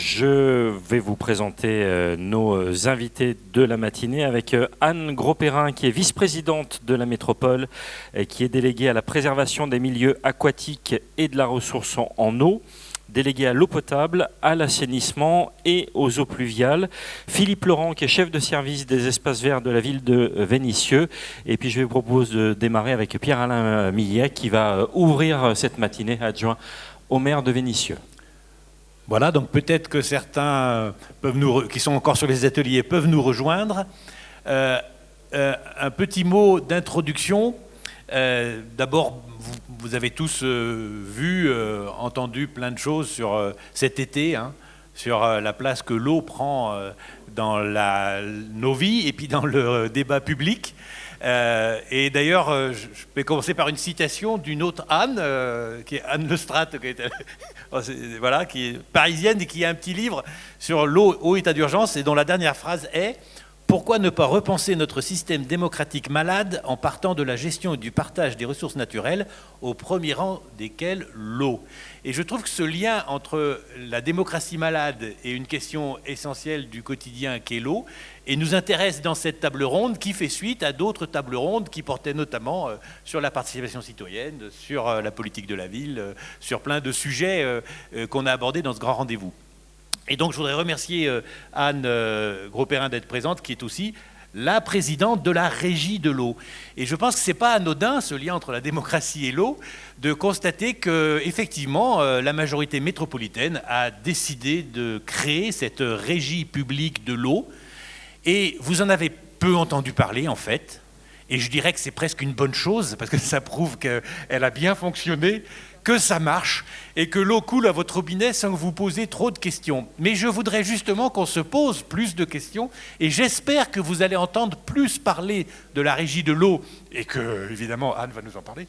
Je vais vous présenter nos invités de la matinée avec Anne Gros-Perrin, qui est vice-présidente de la métropole et qui est déléguée à la préservation des milieux aquatiques et de la ressource en eau, déléguée à l'eau potable, à l'assainissement et aux eaux pluviales. Philippe Laurent, qui est chef de service des espaces verts de la ville de Vénissieux. Et puis je vous propose de démarrer avec Pierre-Alain Millet, qui va ouvrir cette matinée, adjoint au maire de Vénissieux. Voilà, donc peut-être que certains qui sont encore sur les ateliers peuvent nous rejoindre. Un petit mot d'introduction. D'abord, vous avez tous vu, entendu plein de choses sur cet été, sur la place que l'eau prend dans nos vies et puis dans le débat public. Et d'ailleurs, je vais commencer par une citation d'une autre Anne, qui est Anne Lestrade, qui est parisienne et qui a un petit livre sur l'eau au état d'urgence et dont la dernière phrase est « Pourquoi ne pas repenser notre système démocratique malade en partant de la gestion et du partage des ressources naturelles, au premier rang desquelles l'eau ?» Et je trouve que ce lien entre la démocratie malade et une question essentielle du quotidien qu'est l'eau, et nous intéresse dans cette table ronde qui fait suite à d'autres tables rondes qui portaient notamment sur la participation citoyenne, sur la politique de la ville, sur plein de sujets qu'on a abordés dans ce grand rendez-vous. Et donc je voudrais remercier Anne Gros-Perrin d'être présente, qui est aussi la présidente de la Régie de l'eau. Et je pense que ce n'est pas anodin, ce lien entre la démocratie et l'eau, de constater qu'effectivement, la majorité métropolitaine a décidé de créer cette régie publique de l'eau. Et vous en avez peu entendu parler, en fait. Et je dirais que c'est presque une bonne chose, parce que ça prouve qu'elle a bien fonctionné, que ça marche, et que l'eau coule à votre robinet sans que vous posiez trop de questions. Mais je voudrais justement qu'on se pose plus de questions, et j'espère que vous allez entendre plus parler de la régie de l'eau, et que, évidemment, Anne va nous en parler,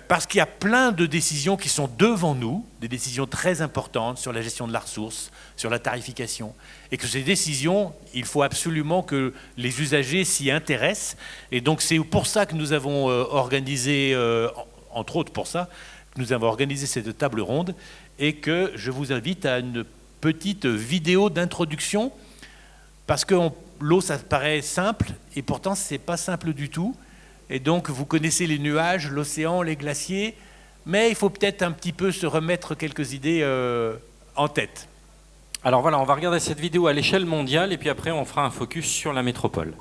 parce qu'il y a plein de décisions qui sont devant nous, des décisions très importantes sur la gestion de la ressource, sur la tarification, et que ces décisions, il faut absolument que les usagers s'y intéressent. Et donc c'est pour ça que nous avons organisé, entre autres pour ça, nous avons organisé cette table ronde, et que je vous invite à une petite vidéo d'introduction, parce que l'eau, ça paraît simple, et pourtant c'est pas simple du tout. Et donc vous connaissez les nuages, l'océan, les glaciers, mais il faut peut-être un petit peu se remettre quelques idées en tête. Alors voilà, on va regarder cette vidéo à l'échelle mondiale et puis après on fera un focus sur la métropole.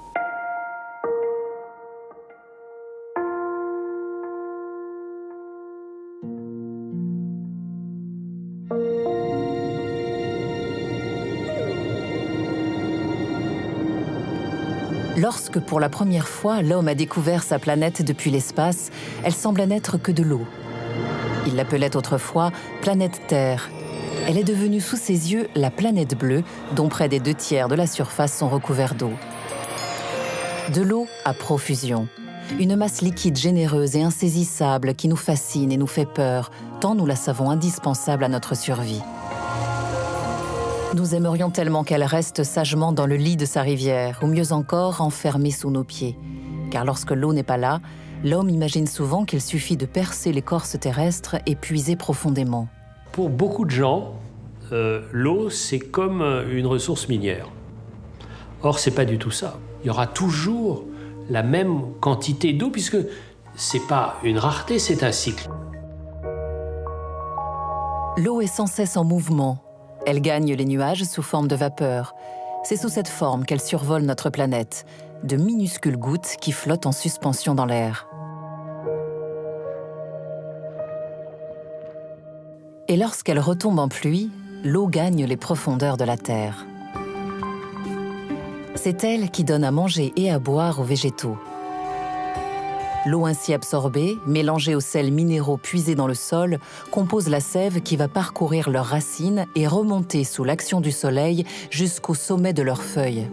Lorsque, pour la première fois, l'homme a découvert sa planète depuis l'espace, elle semblait n'être que de l'eau. Il l'appelait autrefois planète Terre. Elle est devenue sous ses yeux la planète bleue, dont près des 2/3 de la surface sont recouverts d'eau. De l'eau à profusion. Une masse liquide généreuse et insaisissable qui nous fascine et nous fait peur, tant nous la savons indispensable à notre survie. Nous aimerions tellement qu'elle reste sagement dans le lit de sa rivière, ou mieux encore, enfermée sous nos pieds. Car lorsque l'eau n'est pas là, l'homme imagine souvent qu'il suffit de percer l'écorce terrestre et puiser profondément. Pour beaucoup de gens, l'eau, c'est comme une ressource minière. Or, c'est pas du tout ça. Il y aura toujours la même quantité d'eau, puisque c'est pas une rareté, c'est un cycle. L'eau est sans cesse en mouvement. Elle gagne les nuages sous forme de vapeur. C'est sous cette forme qu'elle survole notre planète, de minuscules gouttes qui flottent en suspension dans l'air. Et lorsqu'elle retombe en pluie, l'eau gagne les profondeurs de la terre. C'est elle qui donne à manger et à boire aux végétaux. L'eau ainsi absorbée, mélangée aux sels minéraux puisés dans le sol, compose la sève qui va parcourir leurs racines et remonter sous l'action du soleil jusqu'au sommet de leurs feuilles.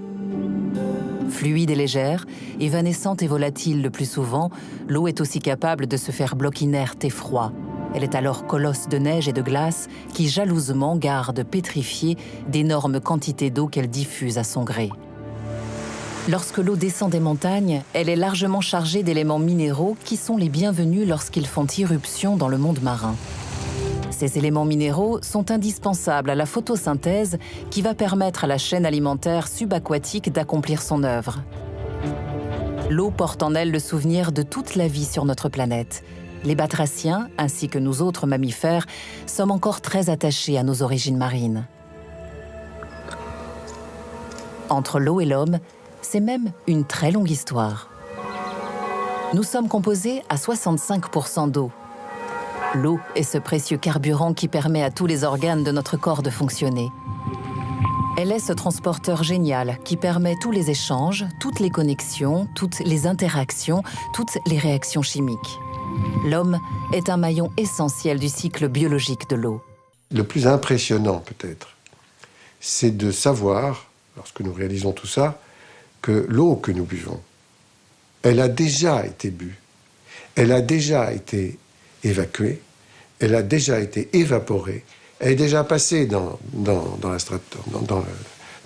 Fluide et légère, évanescente et volatile le plus souvent, l'eau est aussi capable de se faire bloc inerte et froid. Elle est alors colosse de neige et de glace qui jalousement garde pétrifiées d'énormes quantités d'eau qu'elle diffuse à son gré. Lorsque l'eau descend des montagnes, elle est largement chargée d'éléments minéraux qui sont les bienvenus lorsqu'ils font irruption dans le monde marin. Ces éléments minéraux sont indispensables à la photosynthèse qui va permettre à la chaîne alimentaire subaquatique d'accomplir son œuvre. L'eau porte en elle le souvenir de toute la vie sur notre planète. Les batraciens, ainsi que nous autres mammifères, sommes encore très attachés à nos origines marines. Entre l'eau et l'homme, c'est même une très longue histoire. Nous sommes composés à 65% d'eau. L'eau est ce précieux carburant qui permet à tous les organes de notre corps de fonctionner. Elle est ce transporteur génial qui permet tous les échanges, toutes les connexions, toutes les interactions, toutes les réactions chimiques. L'homme est un maillon essentiel du cycle biologique de l'eau. Le plus impressionnant peut-être, c'est de savoir, lorsque nous réalisons tout ça, que l'eau que nous buvons, elle a déjà été bue, elle a déjà été évacuée, elle a déjà été évaporée, elle est déjà passée dans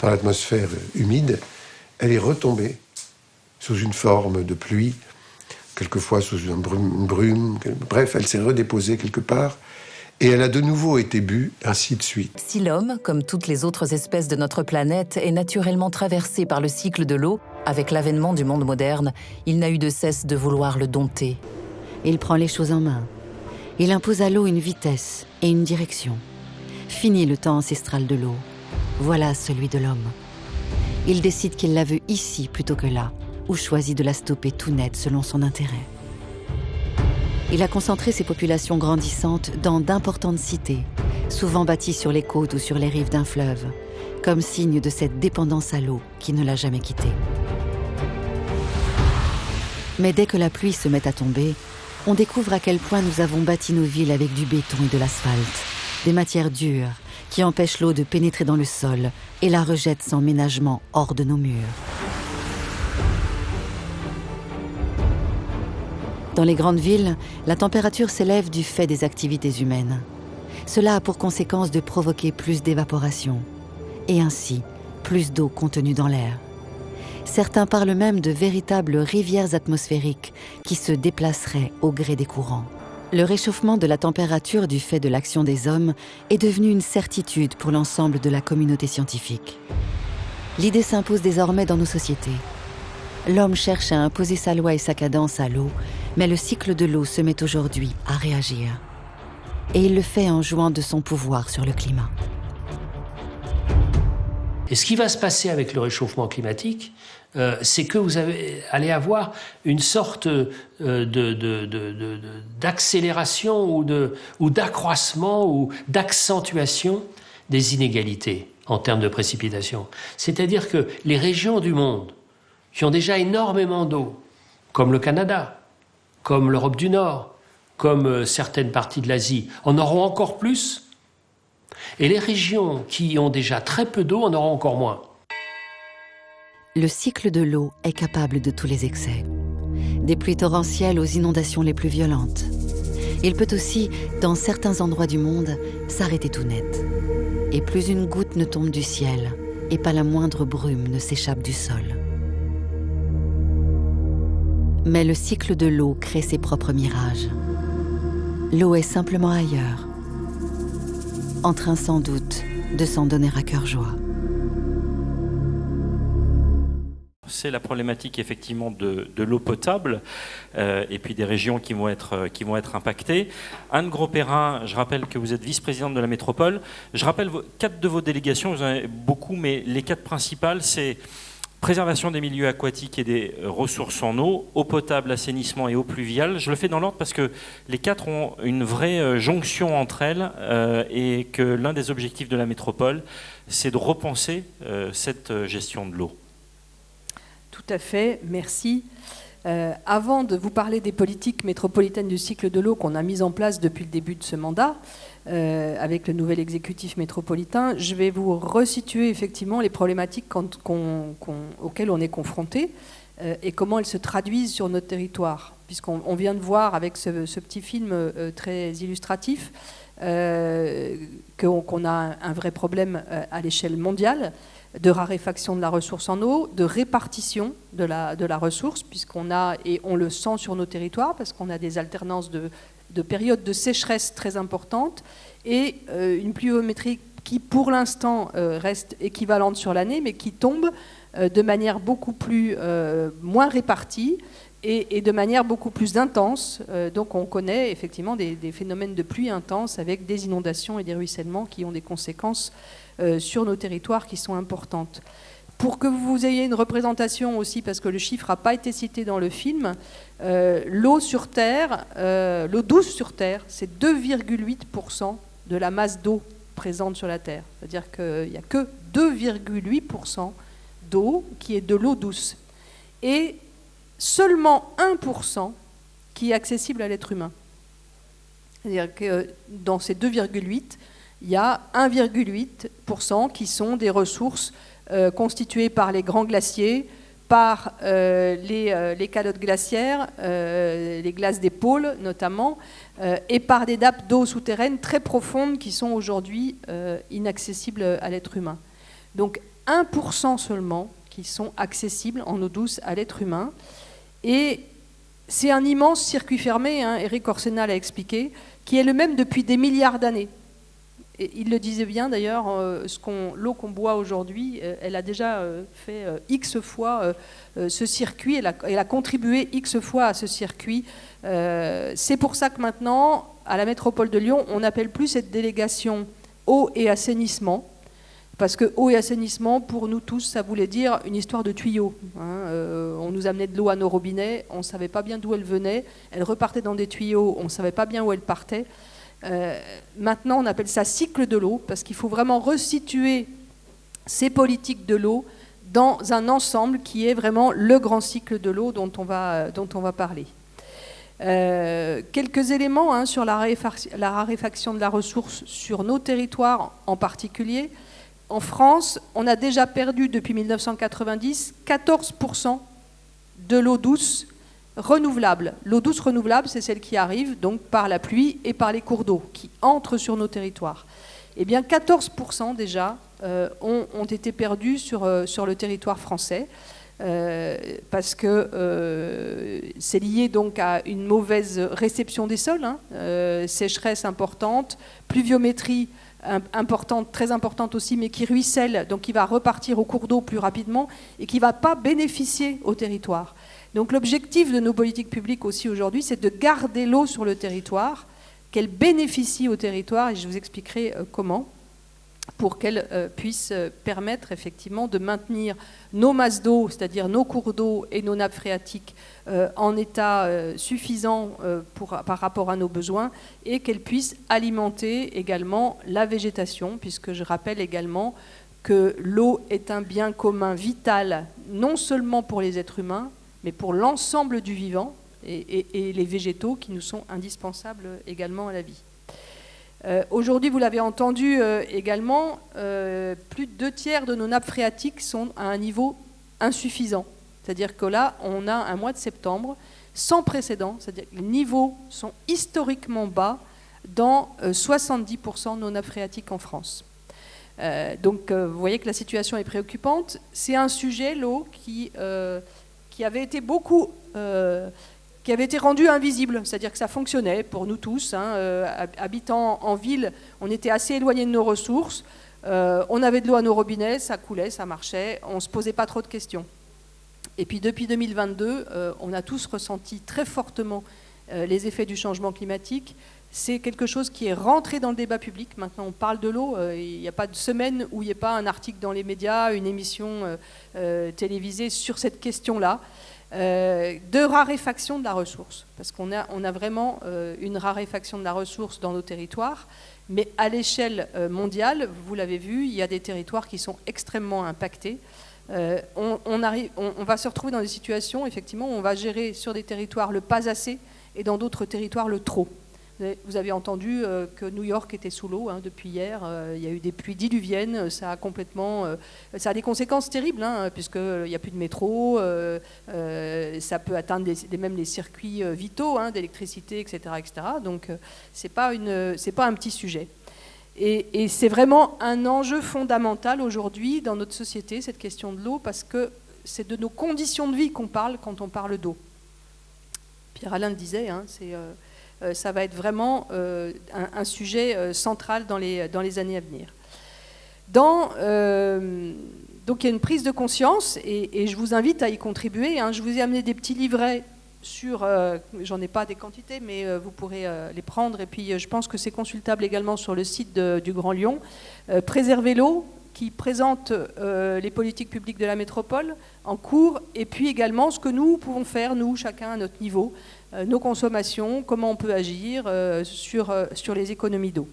l'atmosphère humide, elle est retombée sous une forme de pluie, quelquefois sous une brume, bref, elle s'est redéposée quelque part, et elle a de nouveau été bue, ainsi de suite. Si l'homme, comme toutes les autres espèces de notre planète, est naturellement traversé par le cycle de l'eau, avec l'avènement du monde moderne, il n'a eu de cesse de vouloir le dompter. Il prend les choses en main. Il impose à l'eau une vitesse et une direction. Fini le temps ancestral de l'eau. Voilà celui de l'homme. Il décide qu'il la veut ici plutôt que là, ou choisit de la stopper tout net selon son intérêt. Il a concentré ses populations grandissantes dans d'importantes cités, souvent bâties sur les côtes ou sur les rives d'un fleuve, comme signe de cette dépendance à l'eau qui ne l'a jamais quitté. Mais dès que la pluie se met à tomber, on découvre à quel point nous avons bâti nos villes avec du béton et de l'asphalte, des matières dures qui empêchent l'eau de pénétrer dans le sol et la rejettent sans ménagement hors de nos murs. Dans les grandes villes, la température s'élève du fait des activités humaines. Cela a pour conséquence de provoquer plus d'évaporation et ainsi plus d'eau contenue dans l'air. Certains parlent même de véritables rivières atmosphériques qui se déplaceraient au gré des courants. Le réchauffement de la température du fait de l'action des hommes est devenu une certitude pour l'ensemble de la communauté scientifique. L'idée s'impose désormais dans nos sociétés. L'homme cherche à imposer sa loi et sa cadence à l'eau, mais le cycle de l'eau se met aujourd'hui à réagir. Et il le fait en jouant de son pouvoir sur le climat. Et ce qui va se passer avec le réchauffement climatique, c'est que vous allez avoir une sorte d'accélération ou d'accroissement ou d'accentuation des inégalités en termes de précipitation. C'est-à-dire que les régions du monde qui ont déjà énormément d'eau, comme le Canada, comme l'Europe du Nord, comme certaines parties de l'Asie, en auront encore plus. Et les régions qui ont déjà très peu d'eau en auront encore moins. Le cycle de l'eau est capable de tous les excès. Des pluies torrentielles aux inondations les plus violentes. Il peut aussi, dans certains endroits du monde, s'arrêter tout net. Et plus une goutte ne tombe du ciel, et pas la moindre brume ne s'échappe du sol. Mais le cycle de l'eau crée ses propres mirages. L'eau est simplement ailleurs, en train sans doute de s'en donner à cœur joie. C'est la problématique effectivement de l'eau potable et puis des régions qui vont être impactées. Anne Gros-Perrin, je rappelle que vous êtes vice-présidente de la métropole. Je rappelle 4 de vos délégations, vous en avez beaucoup, mais les 4 principales, c'est préservation des milieux aquatiques et des ressources en eau potable, assainissement et eau pluviale. Je le fais dans l'ordre parce que les 4 ont une vraie jonction entre elles et que l'un des objectifs de la métropole, c'est de repenser cette gestion de l'eau. Tout à fait, merci. Avant de vous parler des politiques métropolitaines du cycle de l'eau qu'on a mises en place depuis le début de ce mandat, avec le nouvel exécutif métropolitain, je vais vous resituer effectivement les problématiques auxquelles on est confronté et comment elles se traduisent sur notre territoire. Puisqu'on vient de voir avec ce petit film très illustratif qu'on a un vrai problème à l'échelle mondiale de raréfaction de la ressource en eau, de répartition de la ressource, puisqu'on a, et on le sent sur nos territoires, parce qu'on a des alternances de périodes de sécheresse très importantes et une pluviométrie qui, pour l'instant, reste équivalente sur l'année, mais qui tombe de manière beaucoup moins répartie et de manière beaucoup plus intense. Donc on connaît effectivement des phénomènes de pluie intense avec des inondations et des ruissellements qui ont des conséquences sur nos territoires qui sont importantes. Pour que vous ayez une représentation aussi, parce que le chiffre n'a pas été cité dans le film, l'eau sur Terre, l'eau douce sur Terre, c'est 2,8% de la masse d'eau présente sur la Terre. C'est-à-dire qu'il n'y a que 2,8% d'eau qui est de l'eau douce. Et seulement 1% qui est accessible à l'être humain. C'est-à-dire que dans ces 2,8, il y a 1,8% qui sont des ressources constituées par les grands glaciers, par les calottes glaciaires, les glaces des pôles notamment, et par des nappes d'eau souterraines très profondes qui sont aujourd'hui inaccessibles à l'être humain. Donc 1% seulement qui sont accessibles en eau douce à l'être humain. Et c'est un immense circuit fermé, hein, Eric Orsena l'a expliqué, qui est le même depuis des milliards d'années. Et il le disait bien d'ailleurs, l'eau qu'on boit aujourd'hui, elle a déjà fait X fois ce circuit, elle a contribué X fois à ce circuit. C'est pour ça que maintenant, à la métropole de Lyon, on n'appelle plus cette délégation eau et assainissement, parce que eau et assainissement, pour nous tous, ça voulait dire une histoire de tuyaux. Hein. On nous amenait de l'eau à nos robinets, on ne savait pas bien d'où elle venait, elle repartait dans des tuyaux, on ne savait pas bien où elle partait. Maintenant, on appelle ça cycle de l'eau, parce qu'il faut vraiment resituer ces politiques de l'eau dans un ensemble qui est vraiment le grand cycle de l'eau dont on va parler. Quelques éléments hein, sur la raréfaction de la ressource sur nos territoires en particulier. En France, on a déjà perdu depuis 1990 14% de l'eau douce renouvelable. L'eau douce renouvelable, c'est celle qui arrive donc par la pluie et par les cours d'eau qui entrent sur nos territoires. Eh bien, 14% déjà ont été perdus sur le territoire français parce que c'est lié donc à une mauvaise réception des sols, hein, sécheresse importante, pluviométrie importante, très importante aussi, mais qui ruisselle, donc qui va repartir au cours d'eau plus rapidement et qui ne va pas bénéficier au territoire. Donc l'objectif de nos politiques publiques aussi aujourd'hui, c'est de garder l'eau sur le territoire, qu'elle bénéficie au territoire, et je vous expliquerai comment, pour qu'elle puisse permettre effectivement de maintenir nos masses d'eau, c'est-à-dire nos cours d'eau et nos nappes phréatiques en état suffisant par rapport à nos besoins, et qu'elle puisse alimenter également la végétation, puisque je rappelle également que l'eau est un bien commun vital, non seulement pour les êtres humains, mais pour l'ensemble du vivant et les végétaux qui nous sont indispensables également à la vie. Aujourd'hui, vous l'avez entendu également, plus de 2/3 de nos nappes phréatiques sont à un niveau insuffisant. C'est-à-dire que là, on a un mois de septembre sans précédent, c'est-à-dire que les niveaux sont historiquement bas dans 70% de nos nappes phréatiques en France. Donc vous voyez que la situation est préoccupante. C'est un sujet, l'eau, qui avait été qui avait été rendu invisible, c'est-à-dire que ça fonctionnait pour nous tous. Hein, habitant en ville, on était assez éloignés de nos ressources, on avait de l'eau à nos robinets, ça coulait, ça marchait, on ne se posait pas trop de questions. Et puis depuis 2022, on a tous ressenti très fortement les effets du changement climatique. C'est quelque chose qui est rentré dans le débat public. Maintenant, on parle de l'eau. Il n'y a pas de semaine où il n'y ait pas un article dans les médias, une émission télévisée sur cette question-là. De raréfaction de la ressource, parce qu'on a vraiment une raréfaction de la ressource dans nos territoires, mais à l'échelle mondiale, vous l'avez vu, il y a des territoires qui sont extrêmement impactés. On va se retrouver dans des situations, effectivement, où on va gérer sur des territoires le pas assez et dans d'autres territoires le trop. Vous avez entendu que New York était sous l'eau hein, depuis hier. Il y a eu des pluies diluviennes. Ça a des conséquences terribles, hein, puisqu'il n'y a plus de métro. Ça peut atteindre même les circuits vitaux hein, d'électricité, etc., etc. Donc, c'est pas un petit sujet. Et c'est vraiment un enjeu fondamental aujourd'hui dans notre société, cette question de l'eau, parce que c'est de nos conditions de vie qu'on parle quand on parle d'eau. Pierre Alain le disait, hein, ça va être vraiment un sujet central dans les années à venir. Donc il y a une prise de conscience et je vous invite à y contribuer. Hein. Je vous ai amené des petits livrets sur, j'en ai pas des quantités, mais vous pourrez les prendre. Et puis je pense que c'est consultable également sur le site du Grand Lyon. Préserver l'eau, qui présente les politiques publiques de la métropole en cours, et puis également ce que nous pouvons faire, nous, chacun à notre niveau, nos consommations, comment on peut agir sur les économies d'eau.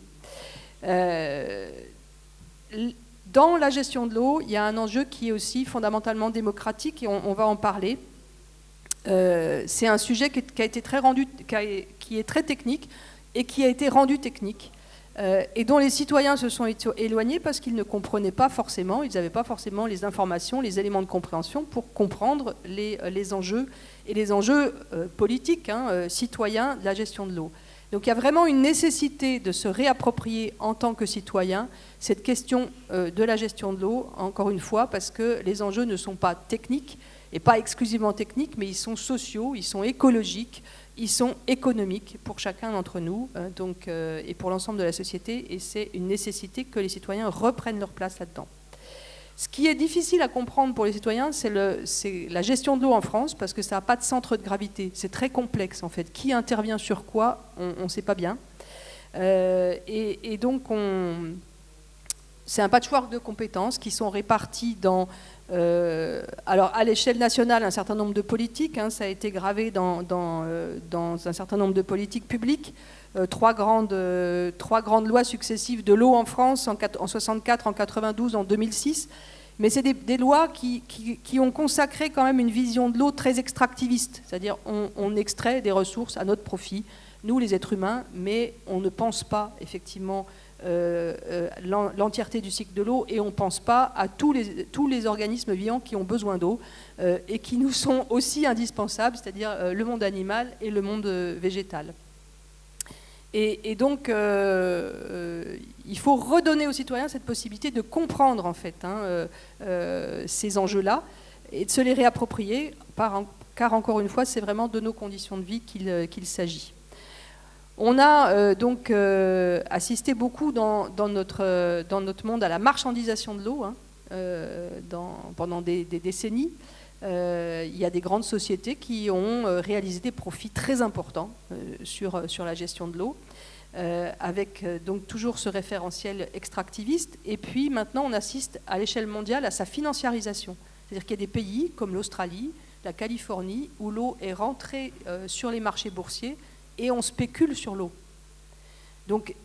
Dans la gestion de l'eau, il y a un enjeu qui est aussi fondamentalement démocratique, et on va en parler. C'est un sujet qui est très technique et qui a été rendu technique. Et dont les citoyens se sont éloignés parce qu'ils ne comprenaient pas forcément, ils n'avaient pas forcément les informations, les éléments de compréhension pour comprendre les enjeux, et les enjeux politiques, citoyens de la gestion de l'eau. Donc il y a vraiment une nécessité de se réapproprier en tant que citoyen cette question de la gestion de l'eau, encore une fois, parce que les enjeux ne sont pas techniques, et pas exclusivement techniques, mais ils sont sociaux, ils sont écologiques, ils sont économiques pour chacun d'entre nous et pour l'ensemble de la société, et c'est une nécessité que les citoyens reprennent leur place là-dedans. Ce qui est difficile à comprendre pour les citoyens, c'est la gestion de l'eau en France, parce que ça n'a pas de centre de gravité. C'est très complexe, en fait. Qui intervient sur quoi, on ne sait pas bien. Et donc, c'est un patchwork de compétences qui sont réparties dans... alors à l'échelle nationale, un certain nombre de politiques, ça a été gravé dans un certain nombre de politiques publiques, trois grandes lois successives de l'eau en France en 64, en 92, en 2006, mais c'est des lois qui ont consacré quand même une vision de l'eau très extractiviste, c'est-à-dire on extrait des ressources à notre profit, nous les êtres humains, mais on ne pense pas effectivement l'entièreté du cycle de l'eau, et on ne pense pas à tous les organismes vivants qui ont besoin d'eau et qui nous sont aussi indispensables, c'est-à-dire le monde animal et le monde végétal. Et donc, il faut redonner aux citoyens cette possibilité de comprendre en fait ces enjeux-là et de se les réapproprier, car encore une fois, c'est vraiment de nos conditions de vie qu'il s'agit. On a donc assisté beaucoup dans notre monde à la marchandisation de l'eau pendant des décennies. Il y a des grandes sociétés qui ont réalisé des profits très importants sur la gestion de l'eau, avec donc toujours ce référentiel extractiviste. Et puis maintenant, on assiste à l'échelle mondiale à sa financiarisation. C'est-à-dire qu'il y a des pays comme l'Australie, la Californie, où l'eau est rentrée sur les marchés boursiers et on spécule sur l'eau. Donc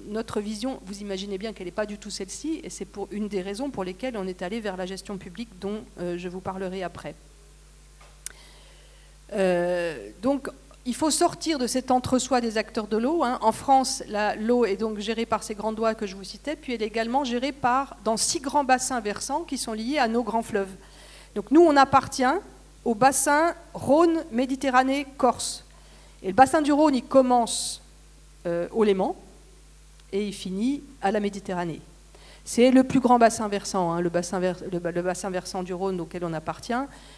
notre vision, vous imaginez bien qu'elle n'est pas du tout celle-ci, et c'est pour une des raisons pour lesquelles on est allé vers la gestion publique dont je vous parlerai après. Donc il faut sortir de cet entre-soi des acteurs de l'eau. En France, l'eau est donc gérée par ces grandes lois que je vous citais, puis elle est également gérée dans 6 grands bassins versants qui sont liés à nos grands fleuves. Donc nous, on appartient au bassin Rhône, Méditerranée, Corse. Et le bassin du Rhône, il commence au Léman et il finit à la Méditerranée. C'est le plus grand bassin versant, le bassin versant du Rhône auquel on appartient.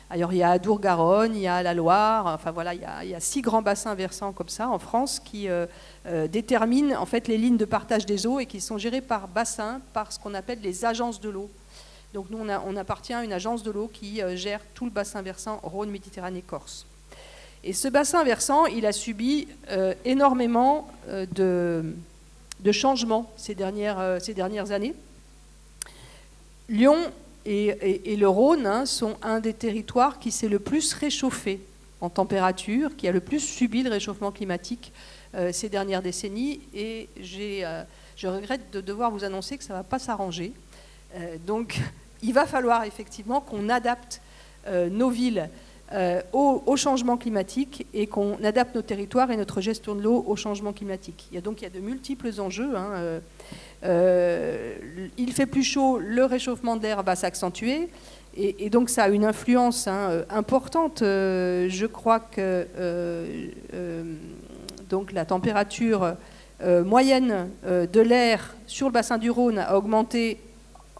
Alors il y a Adour-Garonne, il y a la Loire, enfin voilà, il y a 6 grands bassins versants comme ça en France qui déterminent en fait les lignes de partage des eaux et qui sont gérées par bassin, par ce qu'on appelle les agences de l'eau. Donc nous on appartient à une agence de l'eau qui gère tout le bassin versant Rhône, Méditerranée, Corse. Et ce bassin versant, il a subi énormément de changements ces dernières années. Lyon et le Rhône sont un des territoires qui s'est le plus réchauffé en température, qui a le plus subi le réchauffement climatique ces dernières décennies. Et je regrette de devoir vous annoncer que ça ne va pas s'arranger. Donc il va falloir effectivement qu'on adapte nos villes au changement climatique et qu'on adapte nos territoires et notre gestion de l'eau au changement climatique. Il y a de multiples enjeux. Il fait plus chaud, le réchauffement de l'air va s'accentuer et donc ça a une influence importante. Je crois que donc la température moyenne de l'air sur le bassin du Rhône a augmenté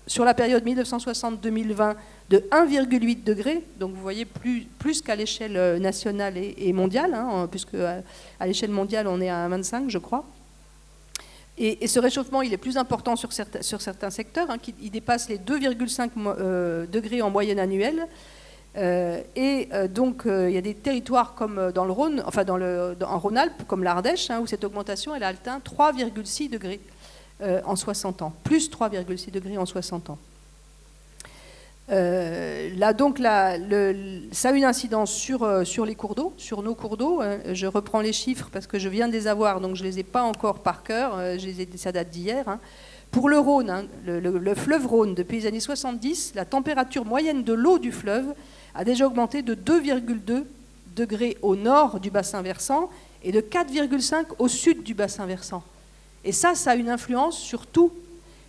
sur la période 1960-2020 de 1,8 degré, donc vous voyez plus qu'à l'échelle nationale et mondiale, hein, puisque à l'échelle mondiale on est à 25 je crois. Et ce réchauffement il est plus important sur certains secteurs, hein, il dépasse les 2,5 degrés en moyenne annuelle. Donc il y a des territoires comme dans le Rhône, enfin en Rhône-Alpes, comme l'Ardèche, hein, où cette augmentation elle a atteint 3,6 degrés en 60 ans, plus 3,6 degrés en 60 ans. Là donc ça a une incidence sur les cours d'eau, sur nos cours d'eau. Je reprends les chiffres parce que je viens de les avoir, donc je ne les ai pas encore par cœur, ça date d'hier. Hein. Pour le Rhône, hein, le fleuve Rhône, depuis les années 70, la température moyenne de l'eau du fleuve a déjà augmenté de 2,2 degrés au nord du bassin versant et de 4,5 au sud du bassin versant. Et ça a une influence sur tout,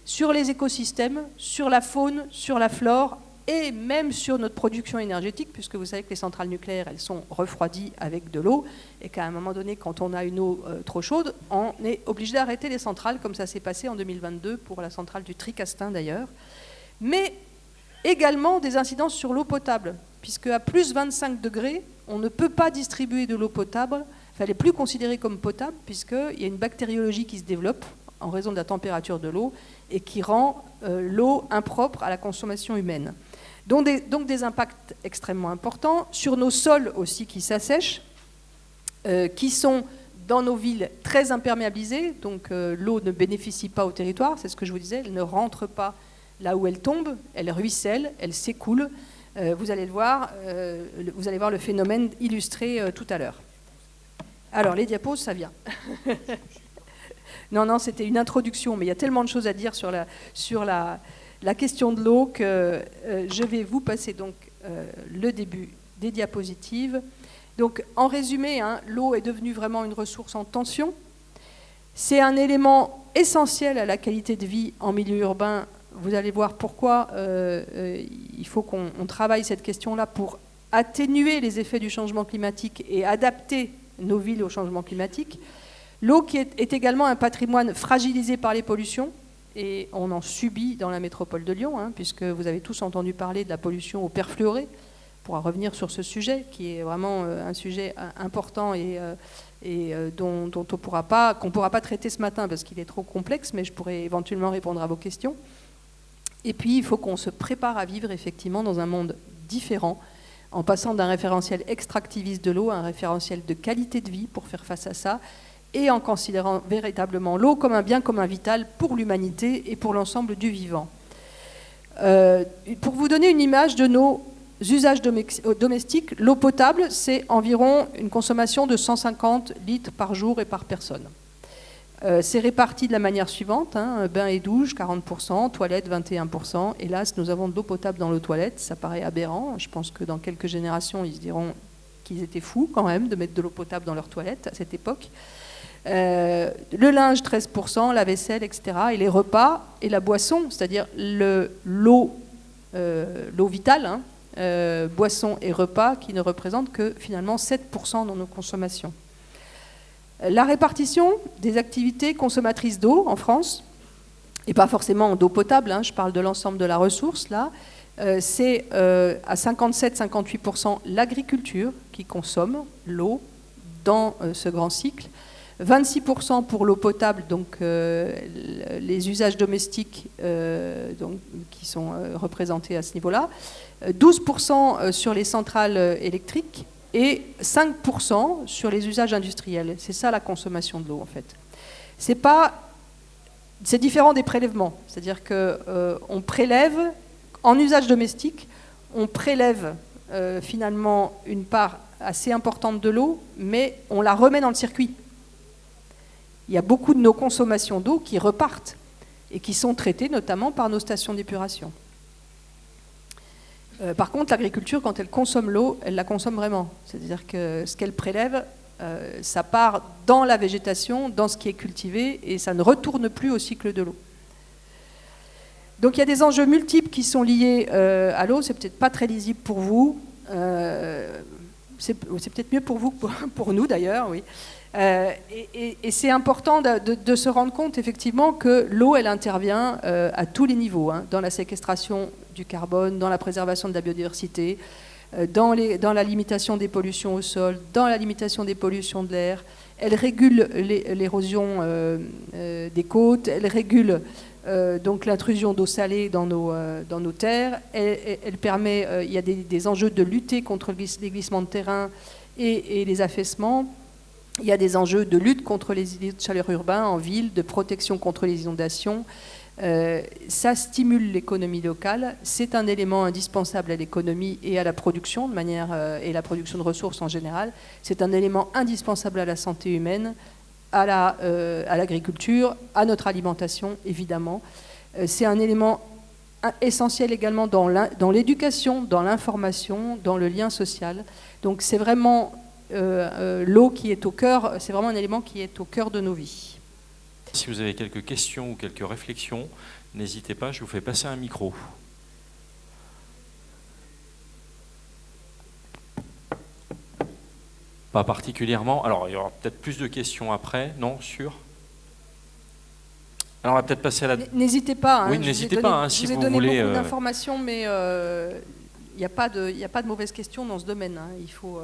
sur les écosystèmes, sur la faune, sur la flore et même sur notre production énergétique, puisque vous savez que les centrales nucléaires, elles sont refroidies avec de l'eau et qu'à un moment donné, quand on a une eau trop chaude, on est obligé d'arrêter les centrales, comme ça s'est passé en 2022 pour la centrale du Tricastin d'ailleurs. Mais également des incidences sur l'eau potable, puisque à plus 25 degrés, on ne peut pas distribuer de l'eau potable, elle n'est plus considérée comme potable, puisqu'il y a une bactériologie qui se développe en raison de la température de l'eau et qui rend l'eau impropre à la consommation humaine. Donc des impacts extrêmement importants sur nos sols aussi qui s'assèchent, qui sont dans nos villes très imperméabilisées, donc l'eau ne bénéficie pas au territoire, c'est ce que je vous disais, elle ne rentre pas là où elle tombe, elle ruisselle, elle s'écoule. Vous allez voir le phénomène illustré tout à l'heure. Alors les diapos, ça vient. Non, c'était une introduction, mais il y a tellement de choses à dire sur la question de l'eau que je vais vous passer donc le début des diapositives. Donc en résumé, hein, l'eau est devenue vraiment une ressource en tension. C'est un élément essentiel à la qualité de vie en milieu urbain. Vous allez voir pourquoi il faut qu'on travaille cette question-là pour atténuer les effets du changement climatique et adapter nos villes au changement climatique. L'eau qui est également un patrimoine fragilisé par les pollutions, et on en subit dans la métropole de Lyon, hein, puisque vous avez tous entendu parler de la pollution au perfluoré. On pourra revenir sur ce sujet, qui est vraiment un sujet important et qu'on ne pourra pas traiter ce matin parce qu'il est trop complexe, mais je pourrais éventuellement répondre à vos questions. Et puis, il faut qu'on se prépare à vivre effectivement dans un monde différent, en passant d'un référentiel extractiviste de l'eau à un référentiel de qualité de vie pour faire face à ça, et en considérant véritablement l'eau comme un bien commun vital pour l'humanité et pour l'ensemble du vivant. Pour vous donner une image de nos usages domestiques, l'eau potable, c'est environ une consommation de 150 litres par jour et par personne. C'est réparti de la manière suivante, hein, bain et douche 40%, toilette 21%. Hélas, nous avons de l'eau potable dans nos toilettes, ça paraît aberrant. Je pense que dans quelques générations, ils se diront qu'ils étaient fous quand même de mettre de l'eau potable dans leurs toilettes à cette époque. Le linge 13%, la vaisselle, etc. Et les repas et la boisson, c'est-à-dire l'eau vitale, hein, boisson et repas, qui ne représentent que finalement 7% dans nos consommations. La répartition des activités consommatrices d'eau en France, et pas forcément d'eau potable, hein, je parle de l'ensemble de la ressource, là, c'est à 57-58% l'agriculture qui consomme l'eau dans ce grand cycle, 26% pour l'eau potable, donc les usages domestiques donc, qui sont représentés à ce niveau-là, 12% sur les centrales électriques et 5% sur les usages industriels. C'est ça la consommation de l'eau en fait. C'est différent des prélèvements, c'est-à-dire qu'on prélève en usage domestique, on prélève finalement une part assez importante de l'eau, mais on la remet dans le circuit. Il y a beaucoup de nos consommations d'eau qui repartent et qui sont traitées notamment par nos stations d'épuration. Par contre, l'agriculture, quand elle consomme l'eau, elle la consomme vraiment. C'est-à-dire que ce qu'elle prélève, ça part dans la végétation, dans ce qui est cultivé, et ça ne retourne plus au cycle de l'eau. Donc il y a des enjeux multiples qui sont liés à l'eau. C'est peut-être pas très lisible pour vous. C'est peut-être mieux pour vous que pour nous d'ailleurs, oui. Et c'est important de se rendre compte effectivement que l'eau, elle intervient à tous les niveaux, hein, dans la séquestration du carbone, dans la préservation de la biodiversité, dans la limitation des pollutions au sol, dans la limitation des pollutions de l'air. Elle régule l'érosion des côtes, elle régule donc l'intrusion d'eau salée dans nos terres. Elle permet, il y a des enjeux de lutter contre les glissements de terrain et les affaissements. Il y a des enjeux de lutte contre les îlots de chaleur urbains en ville, de protection contre les inondations. Ça stimule l'économie locale. C'est un élément indispensable à l'économie et à la production de manière, et la production de ressources en général. C'est un élément indispensable à la santé humaine, à l'agriculture, à notre alimentation, évidemment. C'est un élément essentiel également dans l'éducation, dans l'information, dans le lien social. Donc c'est vraiment l'eau qui est au cœur, c'est vraiment un élément qui est au cœur de nos vies. Si vous avez quelques questions ou quelques réflexions, n'hésitez pas, je vous fais passer un micro. Pas particulièrement. Alors, il y aura peut-être plus de questions après, non, sûr ? Alors, on va peut-être passer à la... N'hésitez pas. Hein, oui, n'hésitez pas, hein, si vous voulez... Je vous ai donné beaucoup d'informations, mais il n'y a pas de mauvaises questions dans ce domaine. Hein. Il faut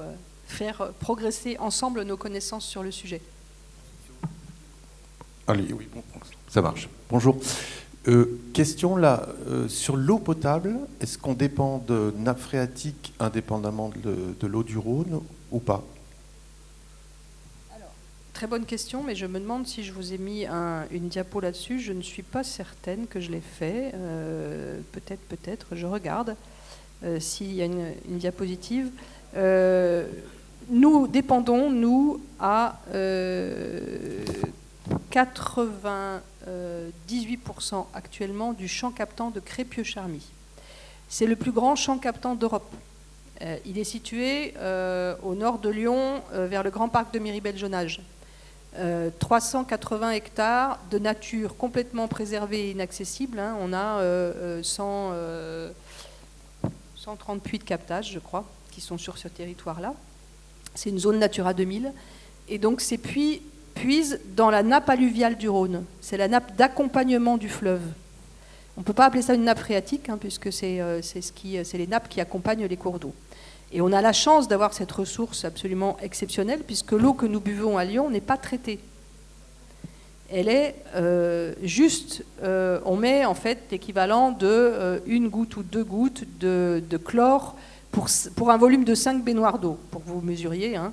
faire progresser ensemble nos connaissances sur le sujet. Allez, oui, bon, ça marche. Bonjour. Question là, sur l'eau potable, est-ce qu'on dépend de nappes phréatiques indépendamment de l'eau du Rhône ou pas ? Alors, très bonne question, mais je me demande si je vous ai mis une diapo là-dessus. Je ne suis pas certaine que je l'ai fait. Peut-être, je regarde s'il y a une diapositive. Nous dépendons, nous, à 98% actuellement du champ captant de Crépieux-Charmy. C'est le plus grand champ captant d'Europe. Il est situé au nord de Lyon, vers le grand parc de Miribel-Jonage. 380 hectares de nature complètement préservée et inaccessible. Hein. On a 130 puits de captage, je crois, qui sont sur ce territoire-là. C'est une zone Natura 2000. Et donc ces puits puisent dans la nappe alluviale du Rhône. C'est la nappe d'accompagnement du fleuve. On ne peut pas appeler ça une nappe phréatique, hein, puisque c'est les nappes qui accompagnent les cours d'eau. Et on a la chance d'avoir cette ressource absolument exceptionnelle, puisque l'eau que nous buvons à Lyon n'est pas traitée. Elle est on met en fait l'équivalent de une goutte ou 2 gouttes de chlore pour un volume de 5 baignoires d'eau, pour que vous mesuriez, hein,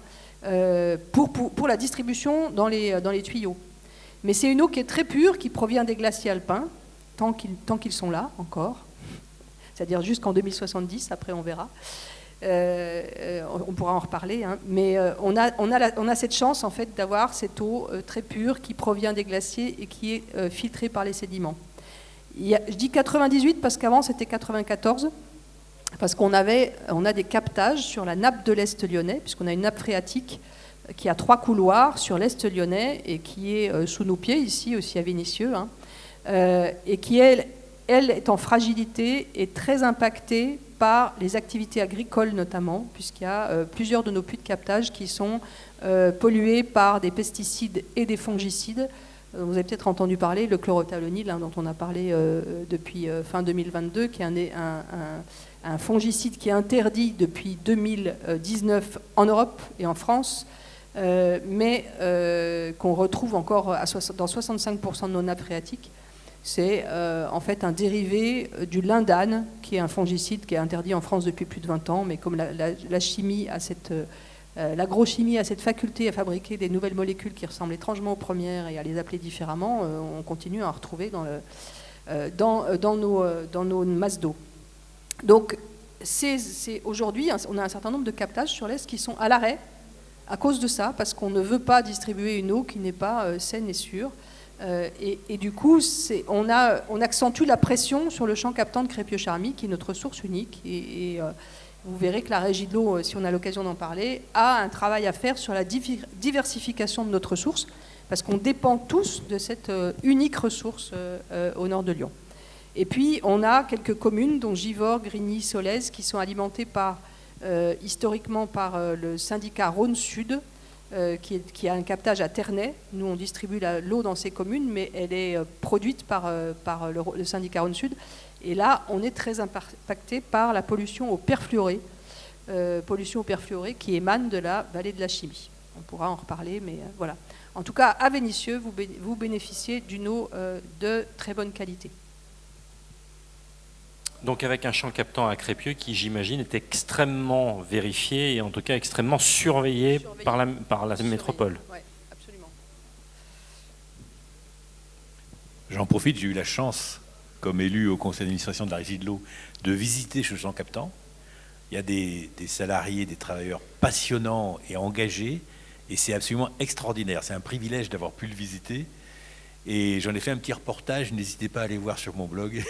pour la distribution dans les tuyaux. Mais c'est une eau qui est très pure, qui provient des glaciers alpins, tant qu'ils sont là encore, c'est-à-dire jusqu'en 2070, après on verra. On pourra en reparler, hein, mais on a cette chance en fait d'avoir cette eau très pure qui provient des glaciers et qui est filtrée par les sédiments. Je dis 98 parce qu'avant c'était 94, parce qu'on a des captages sur la nappe de l'Est lyonnais, puisqu'on a une nappe phréatique qui a 3 couloirs sur l'Est lyonnais et qui est sous nos pieds, ici aussi à Vénissieux, hein, et qui, elle est en fragilité et très impactée par les activités agricoles notamment, puisqu'il y a plusieurs de nos puits de captage qui sont pollués par des pesticides et des fongicides. Vous avez peut-être entendu parler, le chlorothalonil, hein, dont on a parlé depuis fin 2022, qui est un fongicide qui est interdit depuis 2019 en Europe et en France, mais qu'on retrouve encore dans 65% de nos nappes phréatiques. C'est en fait un dérivé du lindane, qui est un fongicide qui est interdit en France depuis plus de 20 ans, mais comme la chimie a l'agrochimie a cette faculté à fabriquer des nouvelles molécules qui ressemblent étrangement aux premières et à les appeler différemment, on continue à en retrouver dans nos masses d'eau. Donc aujourd'hui, on a un certain nombre de captages sur l'Est qui sont à l'arrêt à cause de ça, parce qu'on ne veut pas distribuer une eau qui n'est pas saine et sûre. Et du coup, on accentue la pression sur le champ captant de Crépieux-Charmy, qui est notre source unique. Et vous verrez que la Régie de l'eau, si on a l'occasion d'en parler, a un travail à faire sur la diversification de notre ressource, parce qu'on dépend tous de cette unique ressource au nord de Lyon. Et puis, on a quelques communes, dont Givors, Grigny, Solèze, qui sont alimentées historiquement par le syndicat Rhône Sud, qui a un captage à Ternay. Nous, on distribue l'eau dans ces communes, mais elle est produite par le syndicat Rhône-Sud. Et là, on est très impacté par la pollution au perfluoré, qui émane de la vallée de la Chimie. On pourra en reparler, mais voilà. En tout cas, à Vénissieux, vous bénéficiez d'une eau de très bonne qualité. Donc avec un champ captant à Crépieux qui, j'imagine, est extrêmement vérifié et en tout cas extrêmement surveillé par la métropole. Oui, absolument. J'en profite, j'ai eu la chance, comme élu au conseil d'administration de la Régie de l'eau, de visiter ce champ captant. Il y a des salariés, des travailleurs passionnants et engagés, et c'est absolument extraordinaire. C'est un privilège d'avoir pu le visiter. Et j'en ai fait un petit reportage, n'hésitez pas à aller voir sur mon blog.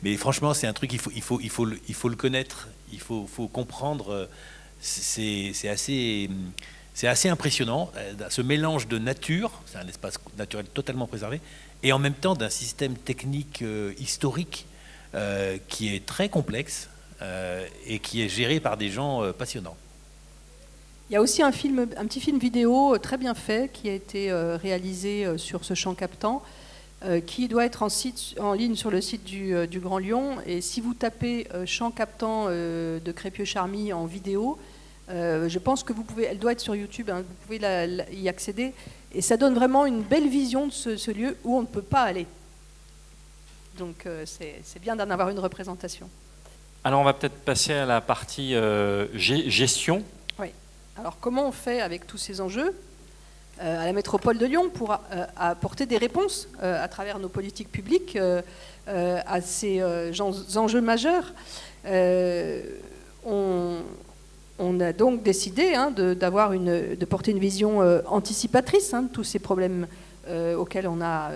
Mais franchement, c'est un truc, il faut le connaître, il faut comprendre. C'est assez impressionnant, ce mélange de nature, c'est un espace naturel totalement préservé, et en même temps d'un système technique historique qui est très complexe et qui est géré par des gens passionnants. Il y a aussi un petit film vidéo très bien fait qui a été réalisé sur ce champ captant, qui doit être en ligne sur le site du Grand Lyon. Et si vous tapez champ captant de Crépieux-Charmy en vidéo, je pense que vous pouvez, elle doit être sur YouTube, hein, vous pouvez y accéder. Et ça donne vraiment une belle vision de ce lieu où on ne peut pas aller. Donc c'est bien d'en avoir une représentation. Alors on va peut-être passer à la partie gestion. Oui. Alors comment on fait avec tous ces enjeux à la métropole de Lyon pour apporter des réponses à travers nos politiques publiques à ces enjeux majeurs. On a donc décidé de porter une vision anticipatrice de tous ces problèmes auxquels on a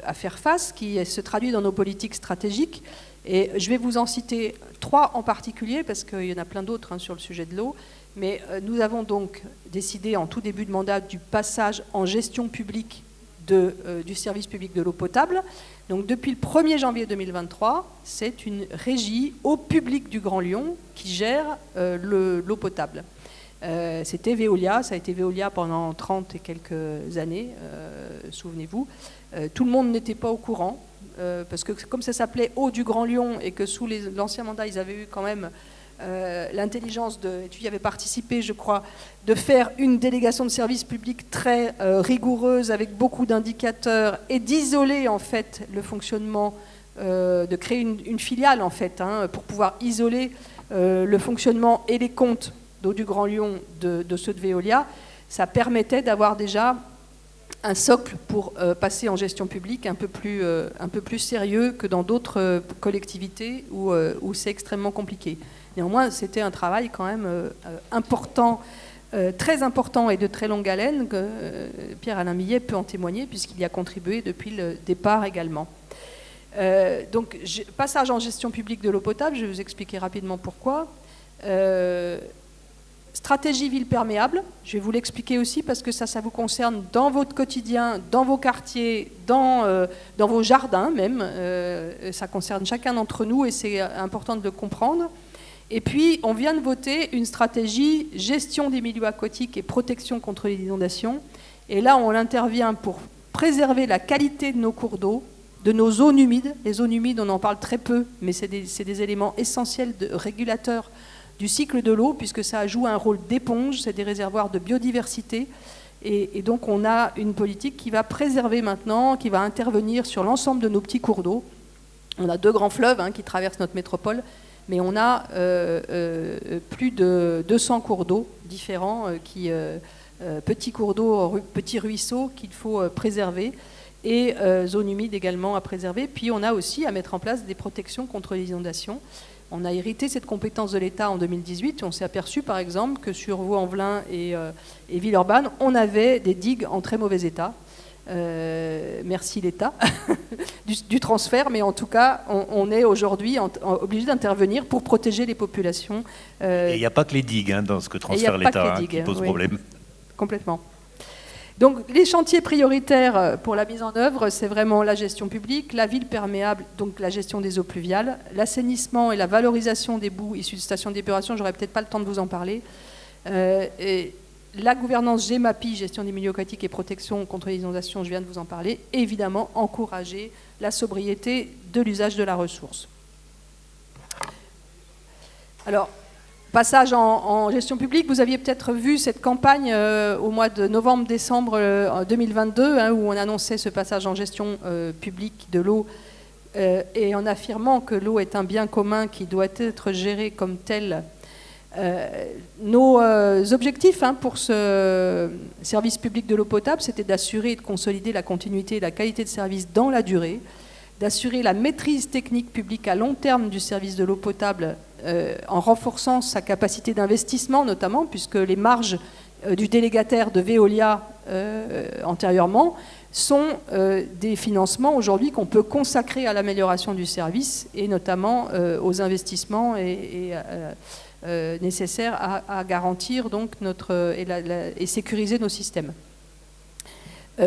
à faire face, qui se traduit dans nos politiques stratégiques. Et je vais vous en citer 3 en particulier, parce qu'il y en a plein d'autres sur le sujet de l'eau. Mais nous avons donc décidé en tout début de mandat du passage en gestion publique du service public de l'eau potable. Donc depuis le 1er janvier 2023, c'est une régie au public du Grand Lyon qui gère l'eau potable. C'était Veolia, ça a été Veolia pendant 30 et quelques années, souvenez-vous. Tout le monde n'était pas au courant, parce que comme ça s'appelait Eau du Grand Lyon et que sous l'ancien mandat, ils avaient eu quand même l'intelligence, et tu y avais participé, je crois, de faire une délégation de service public très rigoureuse avec beaucoup d'indicateurs et d'isoler en fait le fonctionnement, de créer une filiale en fait, pour pouvoir isoler le fonctionnement et les comptes d'Eau du Grand Lyon de ceux de Veolia. Ça permettait d'avoir déjà un socle pour passer en gestion publique un peu plus sérieux que dans d'autres collectivités où c'est extrêmement compliqué. Néanmoins, c'était un travail quand même important, très important et de très longue haleine, que Pierre-Alain Millet peut en témoigner, puisqu'il y a contribué depuis le départ également. Donc, passage en gestion publique de l'eau potable, je vais vous expliquer rapidement pourquoi. Stratégie ville perméable, je vais vous l'expliquer aussi parce que ça vous concerne dans votre quotidien, dans vos quartiers, dans vos jardins même. Ça concerne chacun d'entre nous et c'est important de le comprendre. Et puis, on vient de voter une stratégie gestion des milieux aquatiques et protection contre les inondations. Et là, on intervient pour préserver la qualité de nos cours d'eau, de nos zones humides. Les zones humides, on en parle très peu, mais c'est des éléments essentiels de régulateurs du cycle de l'eau, puisque ça joue un rôle d'éponge, c'est des réservoirs de biodiversité. Et donc, on a une politique qui va préserver maintenant, qui va intervenir sur l'ensemble de nos petits cours d'eau. On a 2 grands fleuves qui traversent notre métropole, mais on a plus de 200 cours d'eau différents, petits cours d'eau, petits ruisseaux qu'il faut préserver, et zones humides également à préserver. Puis on a aussi à mettre en place des protections contre les inondations. On a hérité cette compétence de l'État en 2018. On s'est aperçu par exemple que sur Vaux-en-Velin et Villeurbanne, on avait des digues en très mauvais état. Merci l'État du transfert, mais en tout cas, on est aujourd'hui obligé d'intervenir pour protéger les populations. Et il n'y a pas que les digues dans ce que transfère l'État qui pose problème. Complètement. Donc, les chantiers prioritaires pour la mise en œuvre, c'est vraiment la gestion publique, la ville perméable, donc la gestion des eaux pluviales, l'assainissement et la valorisation des boues issus de stations d'épuration. J'aurais peut-être pas le temps de vous en parler. la gouvernance GEMAPI, gestion des milieux aquatiques et protection contre les inondations, je viens de vous en parler, et évidemment encourager la sobriété de l'usage de la ressource. Alors, passage en gestion publique, vous aviez peut-être vu cette campagne au mois de novembre-décembre 2022, hein, où on annonçait ce passage en gestion publique de l'eau, et en affirmant que l'eau est un bien commun qui doit être géré comme tel. Nos objectifs pour ce service public de l'eau potable, c'était d'assurer et de consolider la continuité et la qualité de service dans la durée, d'assurer la maîtrise technique publique à long terme du service de l'eau potable en renforçant sa capacité d'investissement notamment, puisque les marges du délégataire de Veolia antérieurement sont des financements aujourd'hui qu'on peut consacrer à l'amélioration du service et notamment aux investissements nécessaires à garantir donc et sécuriser nos systèmes.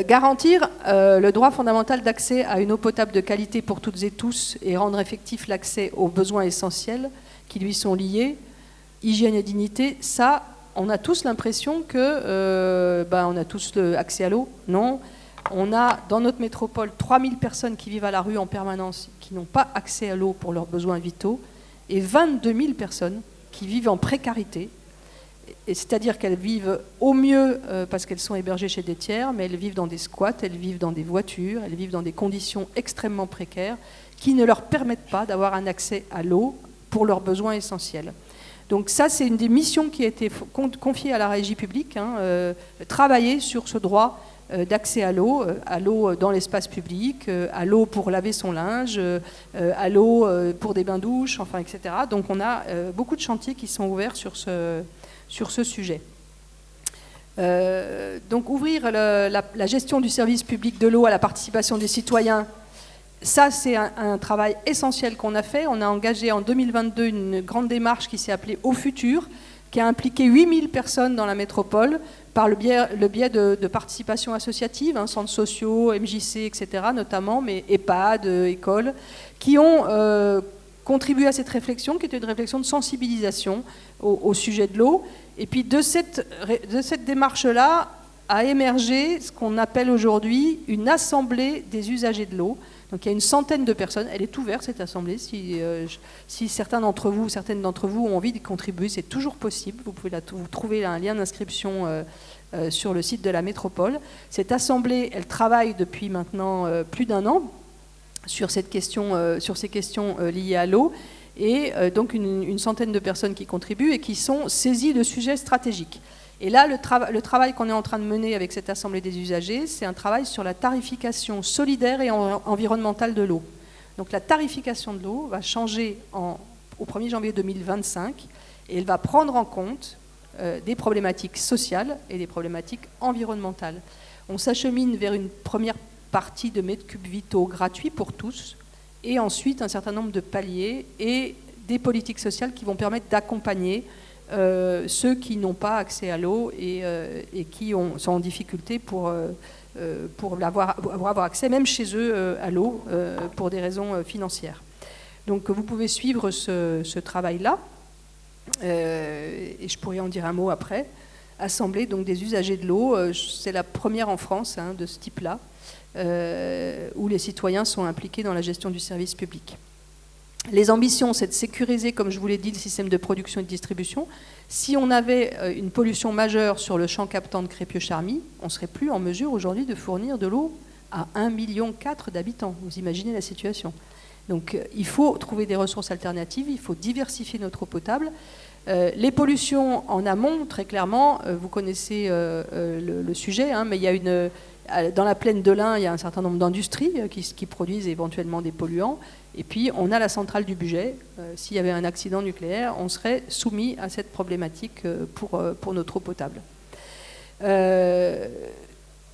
Garantir le droit fondamental d'accès à une eau potable de qualité pour toutes et tous et rendre effectif l'accès aux besoins essentiels qui lui sont liés, hygiène et dignité, ça, on a tous l'impression que on a tous accès à l'eau. Non, on a dans notre métropole 3000 personnes qui vivent à la rue en permanence, qui n'ont pas accès à l'eau pour leurs besoins vitaux, et 22 000 personnes qui vivent en précarité. C'est-à-dire qu'elles vivent au mieux parce qu'elles sont hébergées chez des tiers, mais elles vivent dans des squats, elles vivent dans des voitures, elles vivent dans des conditions extrêmement précaires qui ne leur permettent pas d'avoir un accès à l'eau pour leurs besoins essentiels. Donc ça, c'est une des missions qui a été confiée à la régie publique, travailler sur ce droit d'accès à l'eau dans l'espace public, à l'eau pour laver son linge, à l'eau pour des bains-douches, enfin, etc. Donc on a beaucoup de chantiers qui sont ouverts sur ce sujet. Donc ouvrir la gestion du service public de l'eau à la participation des citoyens, ça c'est un travail essentiel qu'on a fait. On a engagé en 2022 une grande démarche qui s'est appelée Au Futur, qui a impliqué 8000 personnes dans la métropole par le biais de participation associative, centres sociaux, MJC, etc. notamment, mais EHPAD, écoles, qui ont contribué à cette réflexion, qui était une réflexion de sensibilisation au sujet de l'eau. Et puis de cette démarche-là a émergé ce qu'on appelle aujourd'hui une assemblée des usagers de l'eau. Donc il y a une centaine de personnes, elle est ouverte cette assemblée, si certains d'entre vous, certaines d'entre vous ont envie d'y contribuer, c'est toujours possible, vous pouvez vous trouver un lien d'inscription sur le site de la métropole. Cette assemblée, elle travaille depuis maintenant plus d'1 an sur ces questions liées à l'eau, et donc une centaine de personnes qui contribuent et qui sont saisies de sujets stratégiques. Et là, le travail qu'on est en train de mener avec cette assemblée des usagers, c'est un travail sur la tarification solidaire et environnementale de l'eau. Donc la tarification de l'eau va changer au 1er janvier 2025 et elle va prendre en compte des problématiques sociales et des problématiques environnementales. On s'achemine vers une première partie de mètres cubes vitaux gratuits pour tous et ensuite un certain nombre de paliers et des politiques sociales qui vont permettre d'accompagner ceux qui n'ont pas accès à l'eau et qui sont en difficulté pour avoir accès, même chez eux, à l'eau, pour des raisons financières. Donc vous pouvez suivre ce travail-là, et je pourrais en dire un mot après. Assemblée donc, des usagers de l'eau, c'est la première en France de ce type-là, où les citoyens sont impliqués dans la gestion du service public. Les ambitions, c'est de sécuriser, comme je vous l'ai dit, le système de production et de distribution. Si on avait une pollution majeure sur le champ captant de Crépieux-Charmy, on ne serait plus en mesure aujourd'hui de fournir de l'eau à 1,4 million d'habitants. Vous imaginez la situation. Donc il faut trouver des ressources alternatives, il faut diversifier notre eau potable. Les pollutions en amont, très clairement, vous connaissez le sujet, mais il y a dans la plaine de l'Ain, il y a un certain nombre d'industries qui produisent éventuellement des polluants. Et puis, on a la centrale du Bugey. S'il y avait un accident nucléaire, on serait soumis à cette problématique pour notre eau potable.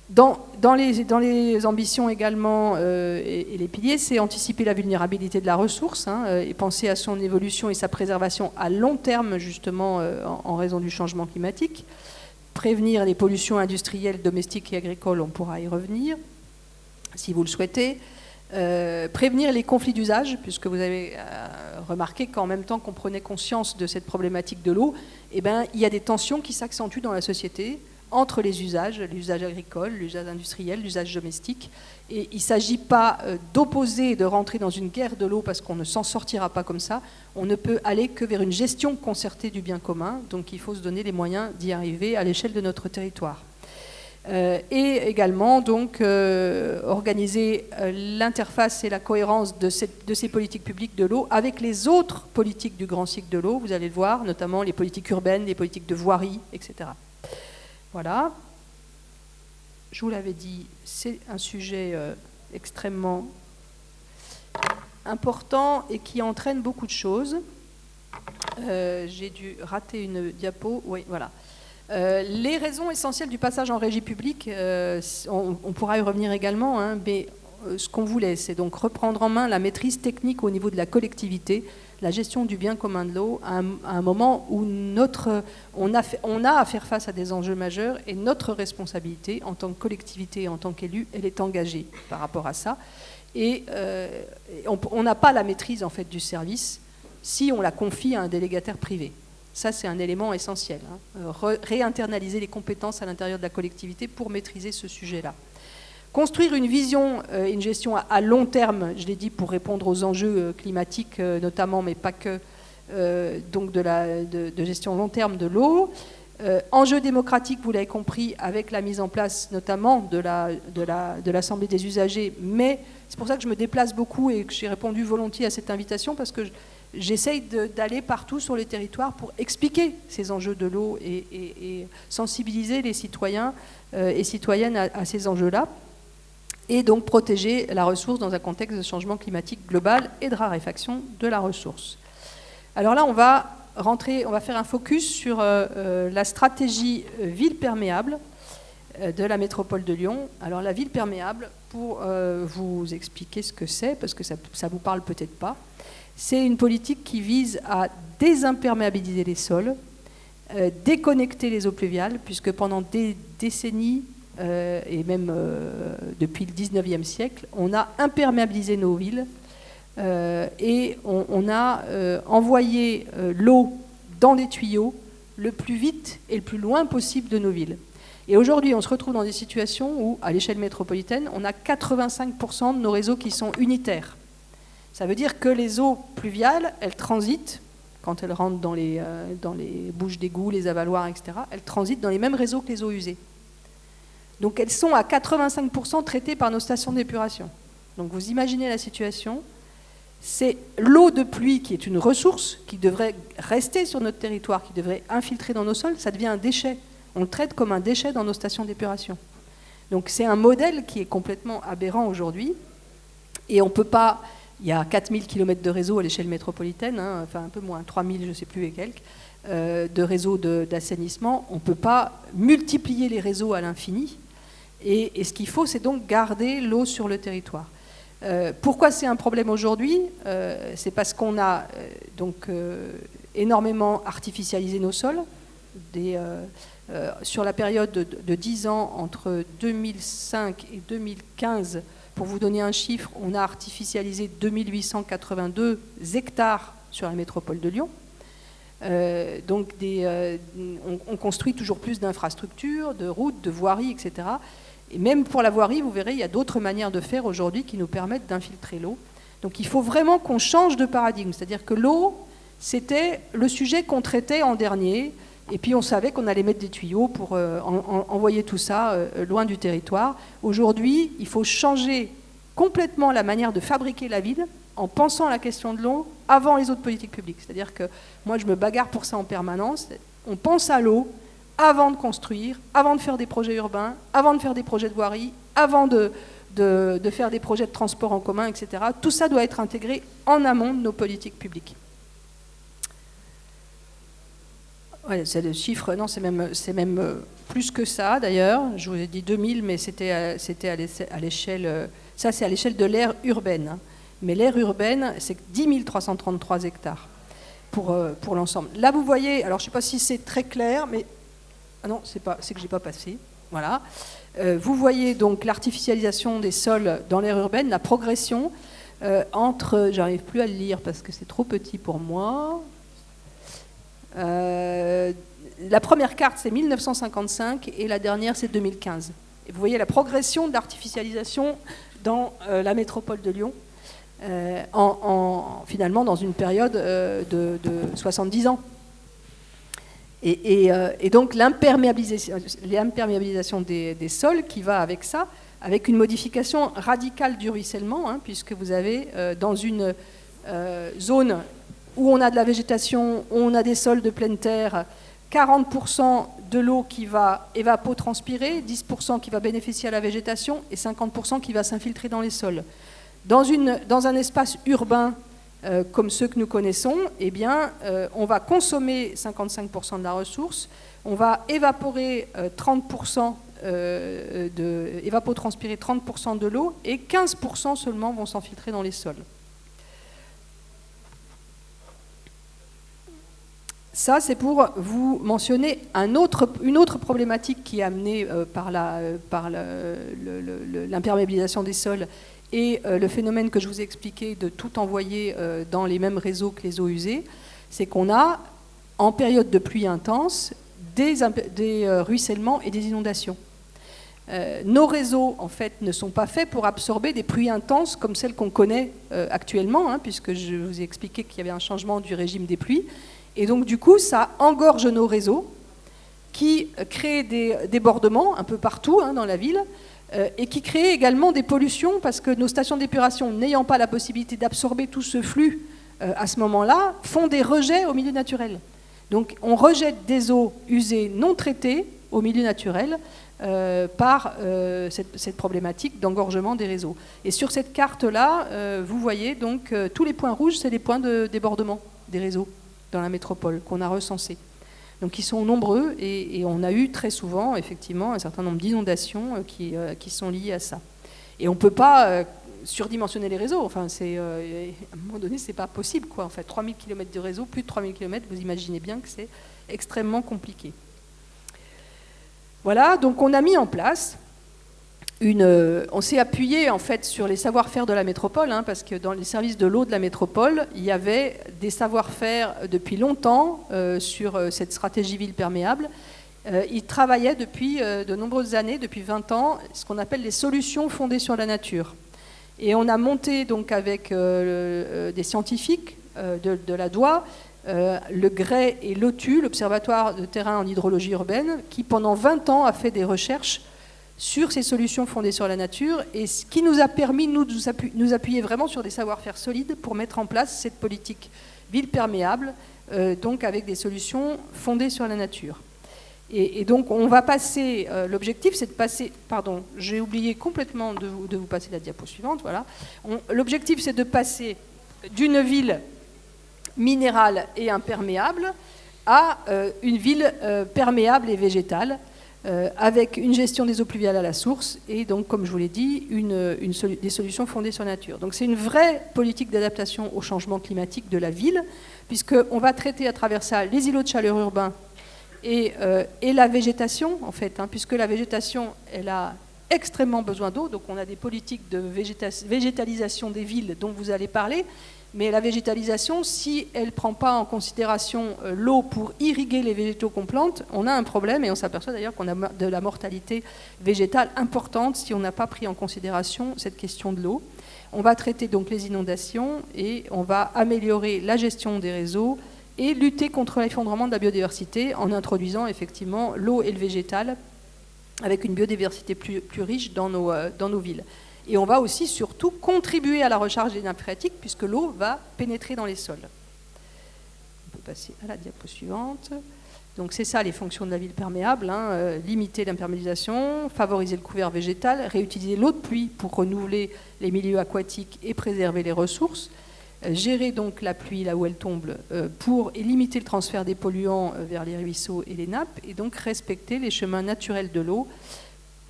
Dans les ambitions également et les piliers, c'est anticiper la vulnérabilité de la ressource et penser à son évolution et sa préservation à long terme, justement, en raison du changement climatique. Prévenir les pollutions industrielles, domestiques et agricoles, on pourra y revenir, si vous le souhaitez. prévenir les conflits d'usage, puisque vous avez remarqué qu'en même temps qu'on prenait conscience de cette problématique de l'eau, eh ben, il y a des tensions qui s'accentuent dans la société entre les usages, l'usage agricole, l'usage industriel, l'usage domestique. Et il ne s'agit pas d'opposer et de rentrer dans une guerre de l'eau parce qu'on ne s'en sortira pas comme ça. On ne peut aller que vers une gestion concertée du bien commun. Donc il faut se donner les moyens d'y arriver à l'échelle de notre territoire. Et également donc organiser l'interface et la cohérence de ces politiques publiques de l'eau avec les autres politiques du grand cycle de l'eau. Vous allez le voir, notamment les politiques urbaines, les politiques de voirie, etc. Voilà, je vous l'avais dit, c'est un sujet extrêmement important et qui entraîne beaucoup de choses. J'ai dû rater une diapo, oui, voilà. Les raisons essentielles du passage en régie publique, on pourra y revenir également, hein, mais ce qu'on voulait, c'est donc reprendre en main la maîtrise technique au niveau de la collectivité, la gestion du bien commun de l'eau, à un moment où on a à faire face à des enjeux majeurs et notre responsabilité en tant que collectivité et en tant qu'élu, elle est engagée par rapport à ça. Et on n'a pas la maîtrise en fait du service si on la confie à un délégataire privé. Ça, c'est un élément essentiel. Hein. Réinternaliser les compétences à l'intérieur de la collectivité pour maîtriser ce sujet-là. Construire une vision et une gestion à long terme, je l'ai dit, pour répondre aux enjeux climatiques notamment, mais pas que, donc de gestion long terme de l'eau. Enjeu démocratique, vous l'avez compris, avec la mise en place notamment de l'Assemblée des usagers, mais c'est pour ça que je me déplace beaucoup et que j'ai répondu volontiers à cette invitation, parce que j'essaye d'aller partout sur les territoires pour expliquer ces enjeux de l'eau et sensibiliser les citoyens et citoyennes à ces enjeux-là, et donc protéger la ressource dans un contexte de changement climatique global et de raréfaction de la ressource. Alors là, on va faire un focus sur la stratégie ville perméable de la métropole de Lyon. Alors la ville perméable, pour vous expliquer ce que c'est, parce que ça vous parle peut-être pas, c'est une politique qui vise à désimperméabiliser les sols, déconnecter les eaux pluviales, puisque pendant des décennies, et même depuis le 19e siècle, on a imperméabilisé nos villes et on a envoyé l'eau dans des tuyaux le plus vite et le plus loin possible de nos villes. Et aujourd'hui, on se retrouve dans des situations où, à l'échelle métropolitaine, on a 85% de nos réseaux qui sont unitaires. Ça veut dire que les eaux pluviales, elles transitent, quand elles rentrent dans les bouches d'égout, les avaloirs, etc., elles transitent dans les mêmes réseaux que les eaux usées. Donc elles sont à 85% traitées par nos stations d'épuration. Donc vous imaginez la situation, c'est l'eau de pluie qui est une ressource qui devrait rester sur notre territoire, qui devrait infiltrer dans nos sols, ça devient un déchet. On le traite comme un déchet dans nos stations d'épuration. Donc c'est un modèle qui est complètement aberrant aujourd'hui, et on ne peut pas... Il y a 4000 km de réseau à l'échelle métropolitaine, hein, enfin un peu moins, 3000, je ne sais plus et quelques, de réseaux d'assainissement. On ne peut pas multiplier les réseaux à l'infini. Et ce qu'il faut, c'est donc garder l'eau sur le territoire. Pourquoi c'est un problème aujourd'hui ? C'est parce qu'on a énormément artificialisé nos sols. Sur la période de 10 ans, entre 2005 et 2015, pour vous donner un chiffre, on a artificialisé 2882 hectares sur la métropole de Lyon. Donc on construit toujours plus d'infrastructures, de routes, de voiries, etc. Et même pour la voirie, vous verrez, il y a d'autres manières de faire aujourd'hui qui nous permettent d'infiltrer l'eau. Donc il faut vraiment qu'on change de paradigme. C'est-à-dire que l'eau, c'était le sujet qu'on traitait en dernier. Et puis on savait qu'on allait mettre des tuyaux pour envoyer tout ça loin du territoire. Aujourd'hui, il faut changer complètement la manière de fabriquer la ville en pensant à la question de l'eau avant les autres politiques publiques. C'est-à-dire que moi, je me bagarre pour ça en permanence. On pense à l'eau avant de construire, avant de faire des projets urbains, avant de faire des projets de voirie, avant de faire des projets de transport en commun, etc. Tout ça doit être intégré en amont de nos politiques publiques. Ouais, c'est le chiffre, non, c'est même plus que ça d'ailleurs. Je vous ai dit 2000, mais c'était à l'échelle, ça c'est à l'échelle de l'aire urbaine. Hein. Mais l'aire urbaine, c'est 10 333 hectares pour l'ensemble. Là, vous voyez, alors je ne sais pas si c'est très clair, mais... Ah non, c'est que je n'ai pas passé. Voilà. Vous voyez donc l'artificialisation des sols dans l'aire urbaine, la progression entre, j'arrive plus à le lire parce que c'est trop petit pour moi. La première carte c'est 1955 et la dernière c'est 2015. Et vous voyez la progression de l'artificialisation dans la métropole de Lyon, finalement dans une période de 70 ans. Et donc l'imperméabilisation des sols qui va avec ça, avec une modification radicale du ruissellement, hein, puisque vous avez dans une zone où on a de la végétation, où on a des sols de pleine terre, 40% de l'eau qui va évapotranspirer, 10% qui va bénéficier à la végétation et 50% qui va s'infiltrer dans les sols. Dans un espace urbain comme ceux que nous connaissons, eh bien, on va consommer 55% de la ressource, on va évaporer 30%, évapotranspirer 30% de l'eau et 15% seulement vont s'infiltrer dans les sols. Ça, c'est pour vous mentionner une autre problématique qui est amenée par l'imperméabilisation des sols et le phénomène que je vous ai expliqué de tout envoyer dans les mêmes réseaux que les eaux usées, c'est qu'on a, en période de pluie intense, des ruissellements et des inondations. Nos réseaux, en fait, ne sont pas faits pour absorber des pluies intenses comme celles qu'on connaît actuellement, hein, puisque je vous ai expliqué qu'il y avait un changement du régime des pluies. Et donc, du coup, ça engorge nos réseaux qui créent des débordements un peu partout hein, dans la ville et qui créent également des pollutions parce que nos stations d'épuration, n'ayant pas la possibilité d'absorber tout ce flux à ce moment-là, font des rejets au milieu naturel. Donc, on rejette des eaux usées non traitées au milieu naturel par cette problématique d'engorgement des réseaux. Et sur cette carte-là, vous voyez donc tous les points rouges, c'est les points de débordement des réseaux dans la métropole qu'on a recensés. Donc ils sont nombreux et on a eu très souvent effectivement un certain nombre d'inondations qui sont liées à ça. Et on ne peut pas surdimensionner les réseaux. Enfin, à un moment donné, c'est pas possible, quoi. En fait, 3000 km de réseau, plus de 3000 km, vous imaginez bien que c'est extrêmement compliqué. Voilà, donc on a mis en place on s'est appuyé en fait sur les savoir-faire de la métropole, hein, parce que dans les services de l'eau de la métropole, il y avait des savoir-faire depuis longtemps sur cette stratégie ville perméable. Ils travaillaient depuis de nombreuses années, depuis 20 ans, ce qu'on appelle les solutions fondées sur la nature. Et on a monté donc avec des scientifiques de la DOA, le GREI et l'OTU, l'Observatoire de terrain en hydrologie urbaine, qui pendant 20 ans a fait des recherches sur ces solutions fondées sur la nature et ce qui nous a permis de nous appuyer vraiment sur des savoir-faire solides pour mettre en place cette politique ville perméable, donc avec des solutions fondées sur la nature. Et donc on va passer, l'objectif c'est de passer, pardon, j'ai oublié complètement de vous passer la diapo suivante, voilà. L'objectif c'est de passer d'une ville minérale et imperméable à une ville perméable et végétale, avec une gestion des eaux pluviales à la source et donc, comme je vous l'ai dit, des solutions fondées sur la nature. Donc c'est une vraie politique d'adaptation au changement climatique de la ville, puisqu'on va traiter à travers ça les îlots de chaleur urbains et la végétation, en fait, hein, puisque la végétation, elle a extrêmement besoin d'eau, donc on a des politiques de végétalisation des villes dont vous allez parler. Mais la végétalisation, si elle ne prend pas en considération l'eau pour irriguer les végétaux qu'on plante, on a un problème et on s'aperçoit d'ailleurs qu'on a de la mortalité végétale importante si on n'a pas pris en considération cette question de l'eau. On va traiter donc les inondations et on va améliorer la gestion des réseaux et lutter contre l'effondrement de la biodiversité en introduisant effectivement l'eau et le végétal avec une biodiversité plus riche dans nos villes. Et on va aussi surtout contribuer à la recharge des nappes phréatiques puisque l'eau va pénétrer dans les sols. On peut passer à la diapo suivante. Donc c'est ça les fonctions de la ville perméable, hein, limiter l'imperméabilisation, favoriser le couvert végétal, réutiliser l'eau de pluie pour renouveler les milieux aquatiques et préserver les ressources, gérer donc la pluie là où elle tombe et limiter le transfert des polluants vers les ruisseaux et les nappes et donc respecter les chemins naturels de l'eau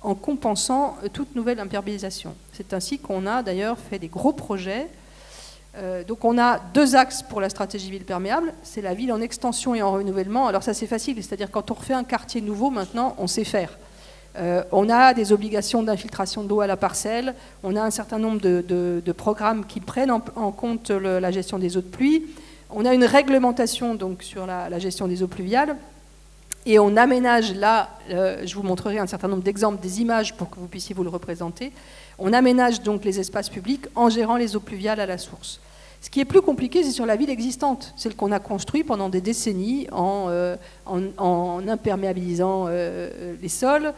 en compensant toute nouvelle imperméabilisation. C'est ainsi qu'on a d'ailleurs fait des gros projets. Donc on a 2 axes pour la stratégie ville perméable, c'est la ville en extension et en renouvellement. Alors ça c'est facile, c'est-à-dire quand on refait un quartier nouveau maintenant, on sait faire. On a des obligations d'infiltration d'eau à la parcelle, on a un certain nombre de programmes qui prennent en compte la gestion des eaux de pluie, on a une réglementation donc, sur la gestion des eaux pluviales, et on aménage là, je vous montrerai un certain nombre d'exemples, des images pour que vous puissiez vous le représenter, on aménage donc les espaces publics en gérant les eaux pluviales à la source. Ce qui est plus compliqué, c'est sur la ville existante, celle qu'on a construite pendant des décennies en imperméabilisant les sols.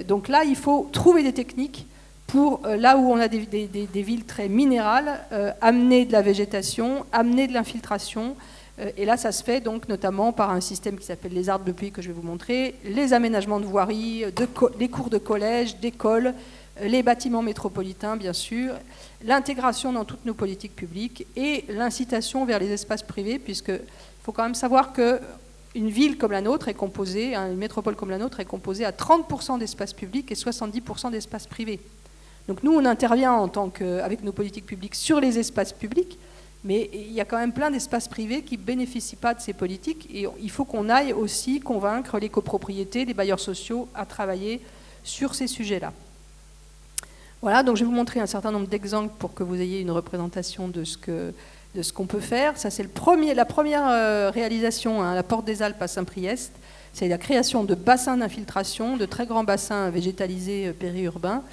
Donc là, il faut trouver des techniques pour, là où on a des villes très minérales, amener de la végétation, amener de l'infiltration. Et là, ça se fait donc notamment par un système qui s'appelle les arbres de pluie que je vais vous montrer, les aménagements de voiries, les cours de collège, d'écoles, les bâtiments métropolitains, bien sûr, l'intégration dans toutes nos politiques publiques et l'incitation vers les espaces privés, puisqu'il faut quand même savoir qu'une ville comme la nôtre est composée, une métropole comme la nôtre est composée à 30% d'espaces publics et 70% d'espaces privés. Donc nous, on intervient avec nos politiques publiques sur les espaces publics, mais il y a quand même plein d'espaces privés qui ne bénéficient pas de ces politiques, et il faut qu'on aille aussi convaincre les copropriétés, les bailleurs sociaux à travailler sur ces sujets-là. Voilà, donc je vais vous montrer un certain nombre d'exemples pour que vous ayez une représentation de ce qu'on peut faire. Ça, c'est la première réalisation à la Porte des Alpes à Saint-Priest. C'est la création de bassins d'infiltration, de très grands bassins végétalisés périurbains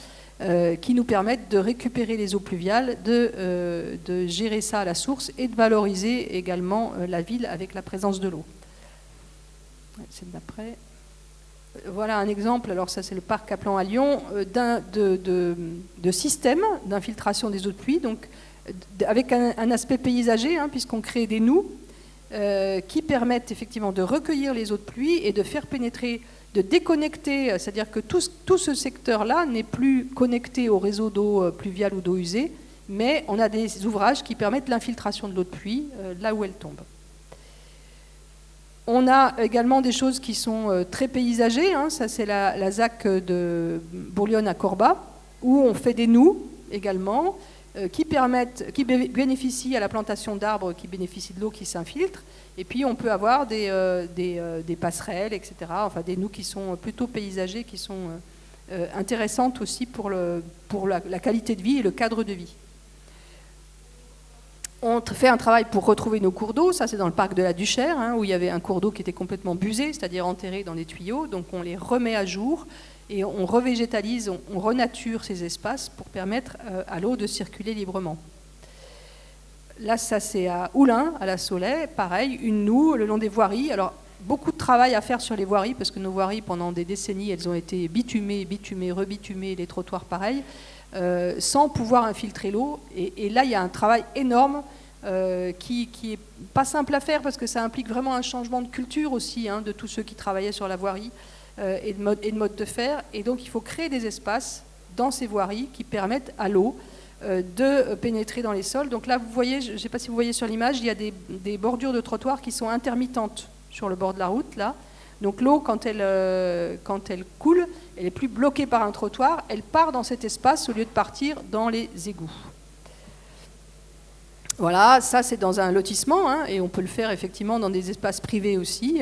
qui nous permettent de récupérer les eaux pluviales, de gérer ça à la source et de valoriser également la ville avec la présence de l'eau. C'est d'après. Voilà un exemple, alors ça c'est le parc Kaplan à Lyon, de système d'infiltration des eaux de pluie, donc avec un aspect paysager, puisqu'on crée des noues qui permettent effectivement de recueillir les eaux de pluie et de faire pénétrer, de déconnecter, c'est-à-dire que tout ce secteur-là n'est plus connecté au réseau d'eau pluviale ou d'eau usée, mais on a des ouvrages qui permettent l'infiltration de l'eau de pluie là où elle tombe. On a également des choses qui sont très paysagées, ça c'est la ZAC de Bourlionne à Corba, où on fait des noues également, qui bénéficient à la plantation d'arbres, qui bénéficient de l'eau qui s'infiltre, et puis on peut avoir des passerelles, etc., enfin des noues qui sont plutôt paysagées, qui sont intéressantes aussi pour la qualité de vie et le cadre de vie. On fait un travail pour retrouver nos cours d'eau, ça c'est dans le parc de la Duchère, où il y avait un cours d'eau qui était complètement busé, c'est-à-dire enterré dans des tuyaux, donc on les remet à jour et on revégétalise, on renature ces espaces pour permettre à l'eau de circuler librement. Là, ça c'est à Oulin, à la Saulay, pareil, une noue le long des voiries. Alors, beaucoup de travail à faire sur les voiries, parce que nos voiries, pendant des décennies, elles ont été bitumées, rebitumées, les trottoirs pareil, sans pouvoir infiltrer l'eau. Et là, il y a un travail énorme qui est pas simple à faire, parce que ça implique vraiment un changement de culture aussi, de tous ceux qui travaillaient sur la voirie et de mode de faire. Et donc, il faut créer des espaces dans ces voiries qui permettent à l'eau de pénétrer dans les sols. Donc là, vous voyez, je ne sais pas si vous voyez sur l'image, il y a des bordures de trottoirs qui sont intermittentes sur le bord de la route, là. Donc l'eau, quand elle coule, elle n'est plus bloquée par un trottoir, elle part dans cet espace au lieu de partir dans les égouts. Voilà, ça c'est dans un lotissement, et on peut le faire effectivement dans des espaces privés aussi.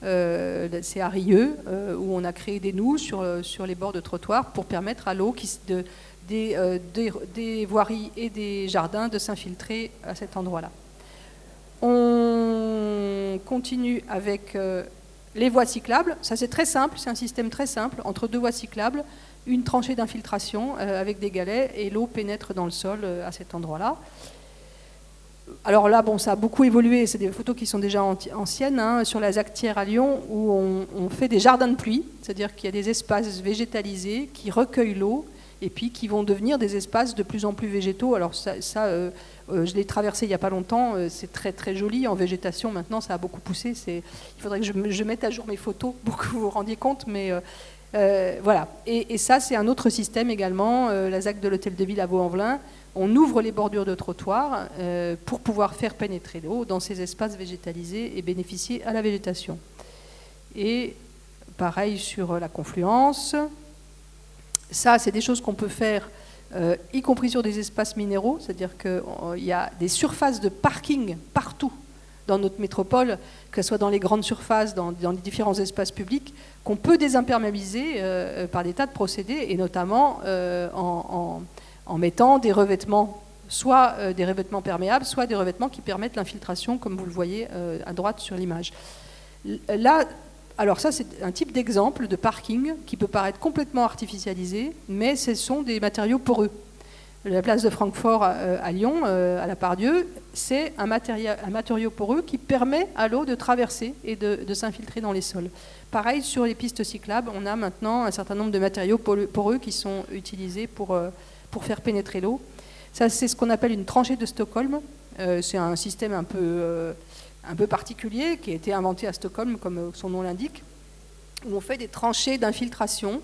C'est à Rieux, où on a créé des noues sur les bords de trottoirs pour permettre à l'eau des voiries et des jardins de s'infiltrer à cet endroit-là. On continue avec les voies cyclables. Ça c'est très simple, c'est un système très simple. Entre deux voies cyclables, une tranchée d'infiltration avec des galets et l'eau pénètre dans le sol à cet endroit-là. Alors là, ça a beaucoup évolué, c'est des photos qui sont déjà anciennes, sur la Zactière à Lyon, où on fait des jardins de pluie, c'est-à-dire qu'il y a des espaces végétalisés qui recueillent l'eau et puis qui vont devenir des espaces de plus en plus végétaux. Alors je l'ai traversé il n'y a pas longtemps, c'est très très joli en végétation, maintenant ça a beaucoup poussé, il faudrait que je mette à jour mes photos pour que vous vous rendiez compte, mais voilà. Et ça c'est un autre système également, la ZAC de l'Hôtel de Ville à Vaux-en-Velin. On ouvre les bordures de trottoirs pour pouvoir faire pénétrer l'eau dans ces espaces végétalisés et bénéficier à la végétation. Et pareil sur la confluence. Ça, c'est des choses qu'on peut faire, y compris sur des espaces minéraux, c'est-à-dire qu'il y a des surfaces de parking partout dans notre métropole, que ce soit dans les grandes surfaces, dans les différents espaces publics, qu'on peut désimperméabiliser par des tas de procédés, et notamment en mettant des revêtements, soit des revêtements perméables, soit des revêtements qui permettent l'infiltration, comme vous le voyez à droite sur l'image. Là, alors ça, c'est un type d'exemple de parking qui peut paraître complètement artificialisé, mais ce sont des matériaux poreux. La place de Francfort à Lyon, à la Part-Dieu, c'est un matériau poreux qui permet à l'eau de traverser et de s'infiltrer dans les sols. Pareil, sur les pistes cyclables, on a maintenant un certain nombre de matériaux poreux qui sont utilisés pour faire pénétrer l'eau. Ça, c'est ce qu'on appelle une tranchée de Stockholm. C'est un système un peu particulier qui a été inventé à Stockholm, comme son nom l'indique, où on fait des tranchées d'infiltration.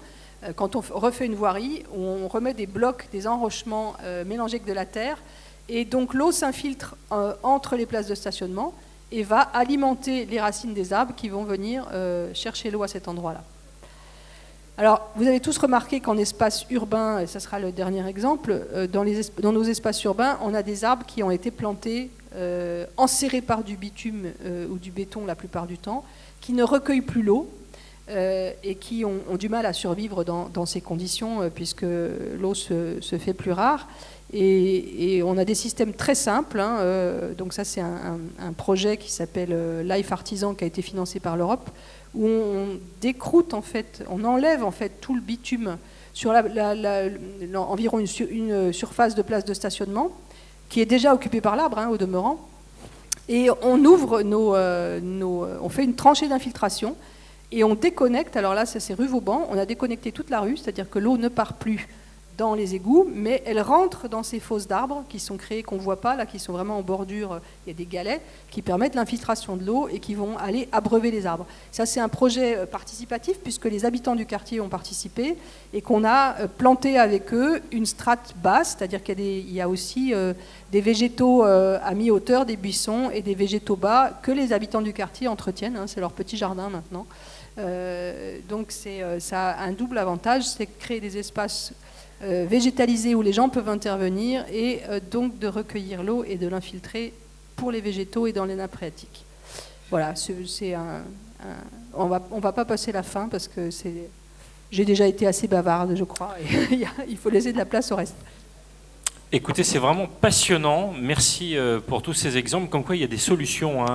Quand on refait une voirie, on remet des blocs, des enrochements mélangés avec de la terre, et donc l'eau s'infiltre entre les places de stationnement et va alimenter les racines des arbres qui vont venir chercher l'eau à cet endroit-là. Alors, vous avez tous remarqué qu'en espace urbain, et ça sera le dernier exemple, dans nos espaces urbains, on a des arbres qui ont été plantés, enserrés par du bitume ou du béton la plupart du temps, qui ne recueillent plus l'eau, et qui ont du mal à survivre dans ces conditions, puisque l'eau se fait plus rare. Et on a des systèmes très simples. Donc ça, c'est un projet qui s'appelle Life Artisan, qui a été financé par l'Europe, où on décroute, en fait, on enlève en fait tout le bitume sur environ une surface de place de stationnement, qui est déjà occupée par l'arbre, au demeurant. Et on ouvre on fait une tranchée d'infiltration, et on déconnecte, alors là, ça c'est rue Vauban, on a déconnecté toute la rue, c'est-à-dire que l'eau ne part plus dans les égouts, mais elle rentre dans ces fosses d'arbres qui sont créées, qu'on ne voit pas, là, qui sont vraiment en bordure, il y a des galets, qui permettent l'infiltration de l'eau et qui vont aller abreuver les arbres. Ça, c'est un projet participatif, puisque les habitants du quartier ont participé, et qu'on a planté avec eux une strate basse, c'est-à-dire qu'il y a aussi des végétaux à mi-hauteur, des buissons, et des végétaux bas que les habitants du quartier entretiennent, c'est leur petit jardin maintenant. Donc ça a un double avantage, c'est créer des espaces végétalisés où les gens peuvent intervenir, et donc de recueillir l'eau et de l'infiltrer pour les végétaux et dans les nappes phréatiques. Voilà, on va pas passer la fin parce que j'ai déjà été assez bavarde, je crois, et il faut laisser de la place au reste. Écoutez, c'est vraiment passionnant. Merci pour tous ces exemples. Comme quoi, il y a des solutions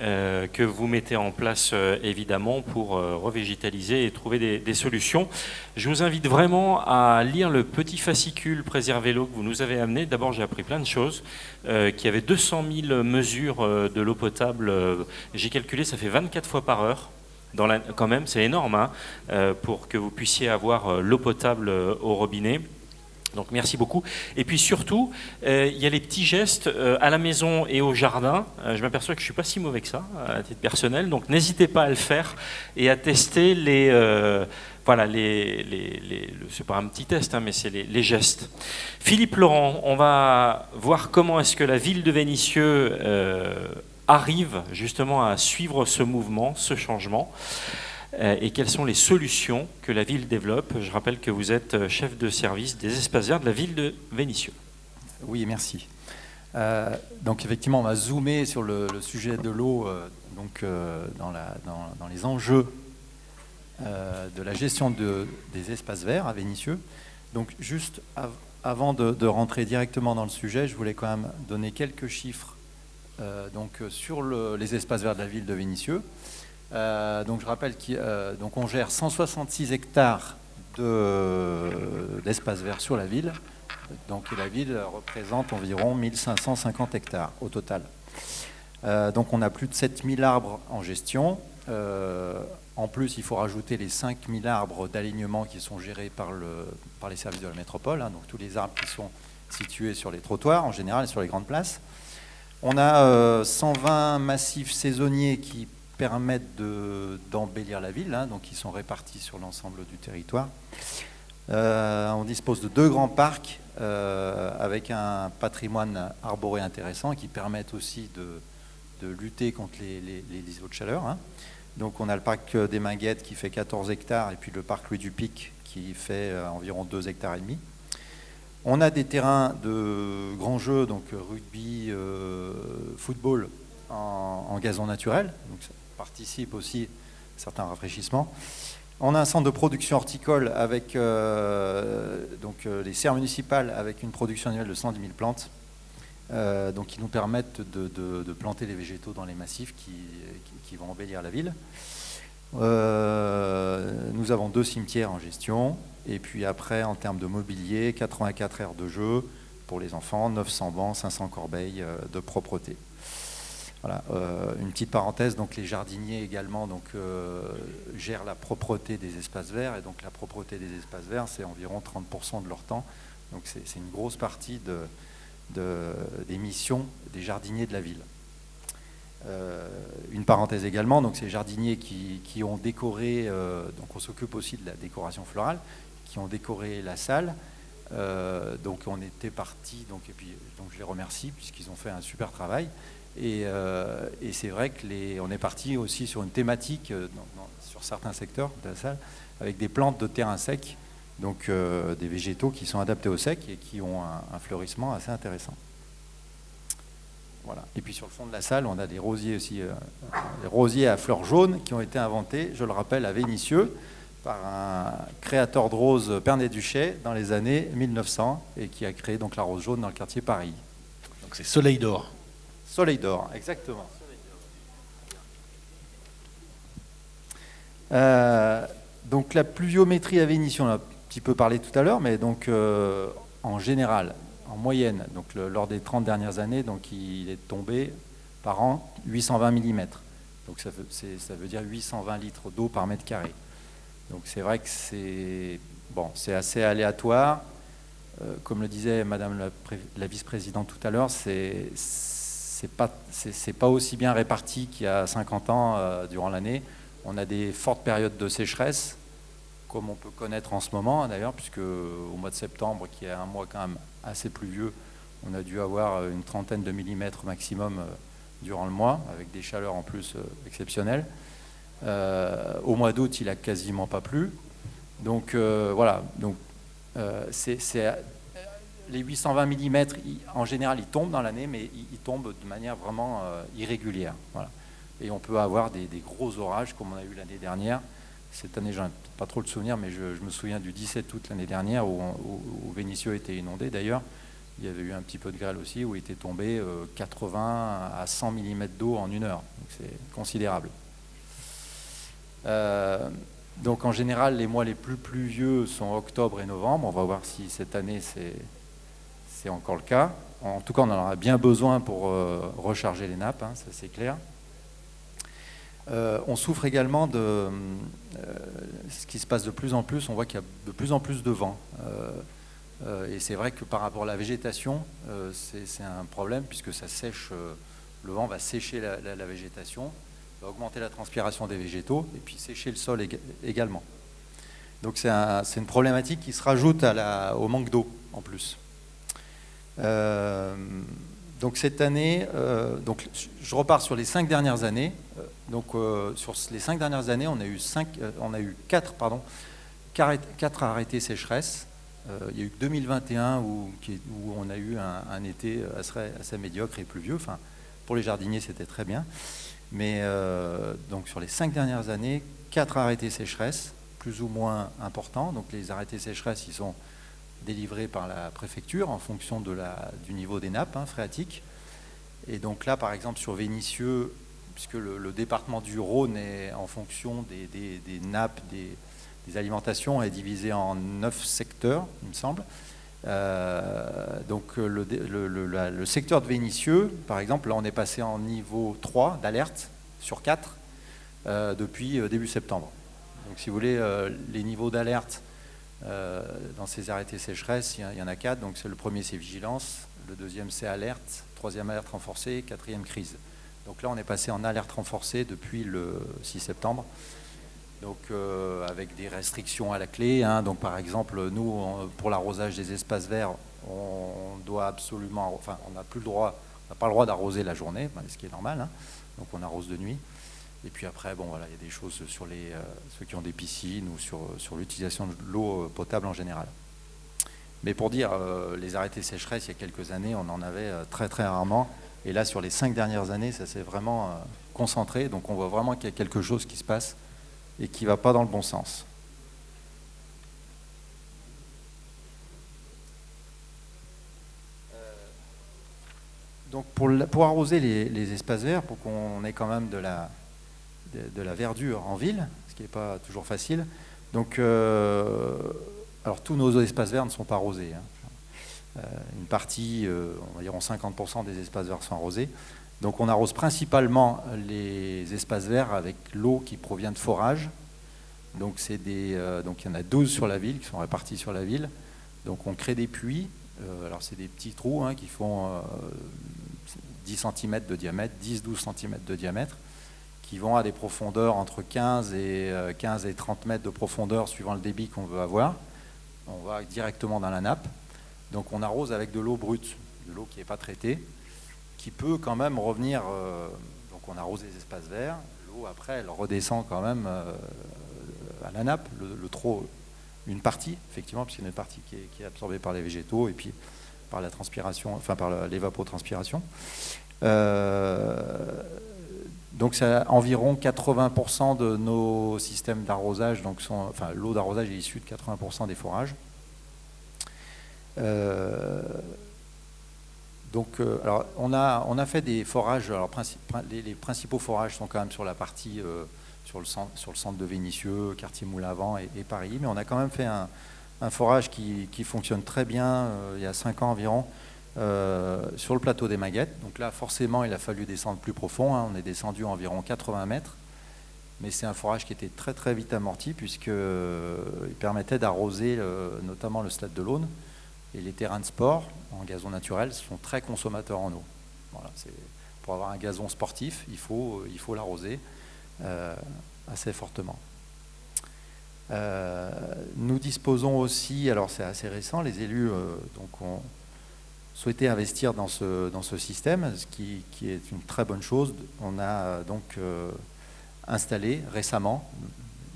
que vous mettez en place, évidemment, pour revégétaliser et trouver des solutions. Je vous invite vraiment à lire le petit fascicule Préserver l'eau que vous nous avez amené. D'abord, j'ai appris plein de choses. Qu'il y avait 200 000 mesures de l'eau potable. J'ai calculé, ça fait 24 fois par heure. Quand même, c'est énorme, pour que vous puissiez avoir l'eau potable au robinet. Donc merci beaucoup. Et puis surtout, il y a les petits gestes à la maison et au jardin. Je m'aperçois que je ne suis pas si mauvais que ça, à titre personnel. Donc n'hésitez pas à le faire et à tester c'est pas un petit test, mais c'est les gestes. Philippe Laurent, on va voir comment est-ce que la ville de Vénissieux arrive justement à suivre ce mouvement, ce changement. Et quelles sont les solutions que la ville développe. Je rappelle que vous êtes chef de service des espaces verts de la ville de Vénissieux. Oui, merci. Donc effectivement, on va zoomer sur le sujet de l'eau dans les enjeux de la gestion des espaces verts à Vénissieux. Donc juste avant de rentrer directement dans le sujet, je voulais quand même donner quelques chiffres sur les espaces verts de la ville de Vénissieux. Donc je rappelle qu'on gère 166 hectares d'espace vert sur la ville. Donc et la ville représente environ 1550 hectares au total. Donc on a plus de 7000 arbres en gestion. En plus, il faut rajouter les 5000 arbres d'alignement qui sont gérés par les services de la métropole. Donc tous les arbres qui sont situés sur les trottoirs en général et sur les grandes places. On a 120 massifs saisonniers qui permettent d'embellir la ville, donc qui sont répartis sur l'ensemble du territoire. On dispose de 2 grands parcs avec un patrimoine arboré intéressant qui permettent aussi de lutter contre les îlots de chaleur. Donc on a le parc des Minguettes qui fait 14 hectares et puis le parc Louis Dupic qui fait environ 2,5 hectares. On a des terrains de grands jeux, donc rugby, football, en gazon naturel, donc ça participe aussi à certains rafraîchissements. On a un centre de production horticole avec les serres municipales avec une production annuelle de 110 000 plantes, donc qui nous permettent de planter des végétaux dans les massifs qui vont embellir la ville. Nous avons 2 cimetières en gestion, et puis après, en termes de mobilier, 84 aires de jeu pour les enfants, 900 bancs, 500 corbeilles de propreté. Voilà, une petite parenthèse, donc les jardiniers également gèrent la propreté des espaces verts, et donc la propreté des espaces verts, c'est environ 30% de leur temps, donc c'est une grosse partie des missions des jardiniers de la ville. Une parenthèse également, donc ces jardiniers qui ont décoré, donc on s'occupe aussi de la décoration florale, qui ont décoré la salle. Donc on était parti, donc je les remercie puisqu'ils ont fait un super travail. Et c'est vrai qu'on est parti aussi sur une thématique sur certains secteurs de la salle avec des plantes de terrain sec, donc des végétaux qui sont adaptés au sec et qui ont un fleurissement assez intéressant. Voilà. Et puis sur le fond de la salle, on a des rosiers aussi, des rosiers à fleurs jaunes qui ont été inventés, je le rappelle, à Vénissieux, par un créateur de roses Pernet-Duchet dans les années 1900 et qui a créé donc la rose jaune dans le quartier Paris. Donc c'est Soleil d'Or. Soleil d'Or, exactement. Donc la pluviométrie à Vénissieux, on a un petit peu parlé tout à l'heure, mais donc en général, en moyenne, donc lors des 30 dernières années, donc il est tombé par an 820 mm. Donc ça veut dire 820 litres d'eau par mètre carré. Donc c'est vrai que c'est assez aléatoire. Comme le disait Madame la vice-présidente tout à l'heure, c'est pas aussi bien réparti qu'il y a 50 ans durant l'année. On a des fortes périodes de sécheresse, comme on peut connaître en ce moment d'ailleurs, puisque au mois de septembre, qui est un mois quand même assez pluvieux, on a dû avoir une trentaine de millimètres maximum durant le mois, avec des chaleurs en plus exceptionnelles. Au mois d'août, il a quasiment pas plu. Donc voilà. Donc les 820 mm, en général, ils tombent dans l'année, mais ils tombent de manière vraiment irrégulière. Voilà. Et on peut avoir des gros orages, comme on a eu l'année dernière. Cette année, j'en ai pas trop le souvenir, mais je me souviens du 17 août l'année dernière, où Vénissieux était inondé d'ailleurs. Il y avait eu un petit peu de grêle aussi, où il était tombé 80 à 100 mm d'eau en 1 heure. Donc c'est considérable. Donc en général, les mois les plus pluvieux sont octobre et novembre. On va voir si cette année c'est encore le cas. En tout cas, on en aura bien besoin pour recharger les nappes, hein, ça c'est clair. On souffre également de ce qui se passe de plus en plus. On voit qu'il y a de plus en plus de vent. Et c'est vrai que par rapport à la végétation, c'est un problème puisque ça sèche. Le vent va sécher la végétation, va augmenter la transpiration des végétaux et puis sécher le sol également. Donc c'est une problématique qui se rajoute au manque d'eau en plus. Donc cette année, donc je repars sur les 5 dernières années. Sur les 5 dernières années, on a eu 4 arrêtés sécheresse. Il y a eu 2021 où on a eu un été assez médiocre et pluvieux. Enfin, pour les jardiniers, c'était très bien. Mais donc sur les 5 dernières années, 4 arrêtés sécheresse, plus ou moins importants. Donc les arrêtés sécheresse, ils sont délivrés par la préfecture en fonction du niveau des nappes phréatiques. Et donc là, par exemple, sur Vénissieux, puisque le département du Rhône est en fonction des nappes, des alimentations, est divisé en 9 secteurs, il me semble. Donc le secteur de Vénissieux, par exemple, là on est passé en niveau 3 d'alerte sur 4 depuis début septembre. Donc si vous voulez, les niveaux d'alerte dans ces arrêtés sécheresse, il y en a 4. Donc le premier c'est vigilance, le deuxième c'est alerte, troisième alerte renforcée, quatrième crise. Donc là on est passé en alerte renforcée depuis le 6 septembre. Donc avec des restrictions à la clé. Donc par exemple, nous, pour l'arrosage des espaces verts, on doit absolument, enfin on n'a plus le droit, on n'a pas le droit d'arroser la journée, ce qui est normal. Donc on arrose de nuit. Et puis après, bon voilà, il y a des choses sur ceux qui ont des piscines ou sur l'utilisation de l'eau potable en général. Mais pour dire, les arrêtés sécheresse, il y a quelques années, on en avait très très rarement. Et là, sur les 5 dernières années, ça s'est vraiment concentré. Donc on voit vraiment qu'il y a quelque chose qui se passe et qui ne va pas dans le bon sens. Donc pour arroser les espaces verts, pour qu'on ait quand même de la verdure en ville, ce qui n'est pas toujours facile. Donc, alors tous nos espaces verts ne sont pas arrosés. Une partie, environ 50% des espaces verts sont arrosés. Donc on arrose principalement les espaces verts avec l'eau qui provient de forages. Donc il y en a 12 sur la ville, qui sont répartis sur la ville. Donc on crée des puits. Alors c'est des petits trous qui font 10 cm de diamètre, 10-12 cm de diamètre, qui vont à des profondeurs entre 15 et 30 mètres de profondeur suivant le débit qu'on veut avoir. On va directement dans la nappe. Donc on arrose avec de l'eau brute, de l'eau qui n'est pas traitée, qui peut quand même revenir. Donc on arrose les espaces verts, l'eau après elle redescend quand même à la nappe, une partie, effectivement, puisqu'il y a une partie qui est absorbée par les végétaux et puis par la transpiration, enfin par l'évapotranspiration. Donc c'est environ 80% de nos systèmes d'arrosage, l'eau d'arrosage est issue de 80% des forages. Alors on a fait des forages. Alors les principaux forages sont quand même sur la partie sur le centre de Vénissieux, quartier Moulin-Avant et Paris, mais on a quand même fait un forage qui fonctionne très bien il y a 5 ans environ sur le plateau des Maguettes. Donc là forcément il a fallu descendre plus profond, on est descendu environ 80 mètres, mais c'est un forage qui était très très vite amorti puisqu'il permettait d'arroser notamment le stade de l'Aune. Et les terrains de sport en gazon naturel sont très consommateurs en eau. Voilà, pour avoir un gazon sportif, il faut l'arroser assez fortement. Nous disposons aussi, alors c'est assez récent, les élus ont souhaité investir dans ce système, ce qui est une très bonne chose. On a donc installé récemment,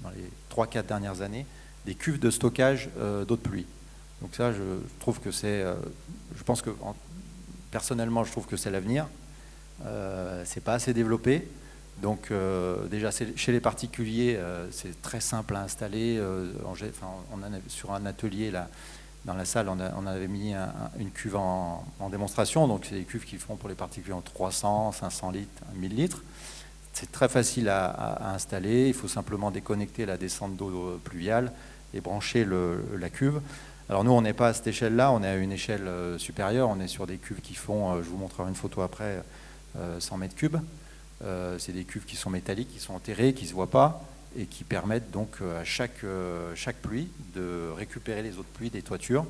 dans les 3-4 dernières années, des cuves de stockage d'eau de pluie. Donc ça, je trouve que personnellement, je trouve que c'est l'avenir. C'est pas assez développé. Donc déjà, chez les particuliers, c'est très simple à installer. Sur un atelier, là, dans la salle, on avait mis une cuve en démonstration. Donc c'est des cuves qui font pour les particuliers en 300, 500 litres, 1000 litres. C'est très facile à installer. Il faut simplement déconnecter la descente d'eau pluviale et brancher la cuve. Alors nous, on n'est pas à cette échelle-là, on est à une échelle supérieure, on est sur des cuves qui font, je vous montrerai une photo après, 100 mètres cubes. C'est des cuves qui sont métalliques, qui sont enterrées, qui ne se voient pas, et qui permettent donc à chaque pluie de récupérer les eaux de pluie des toitures.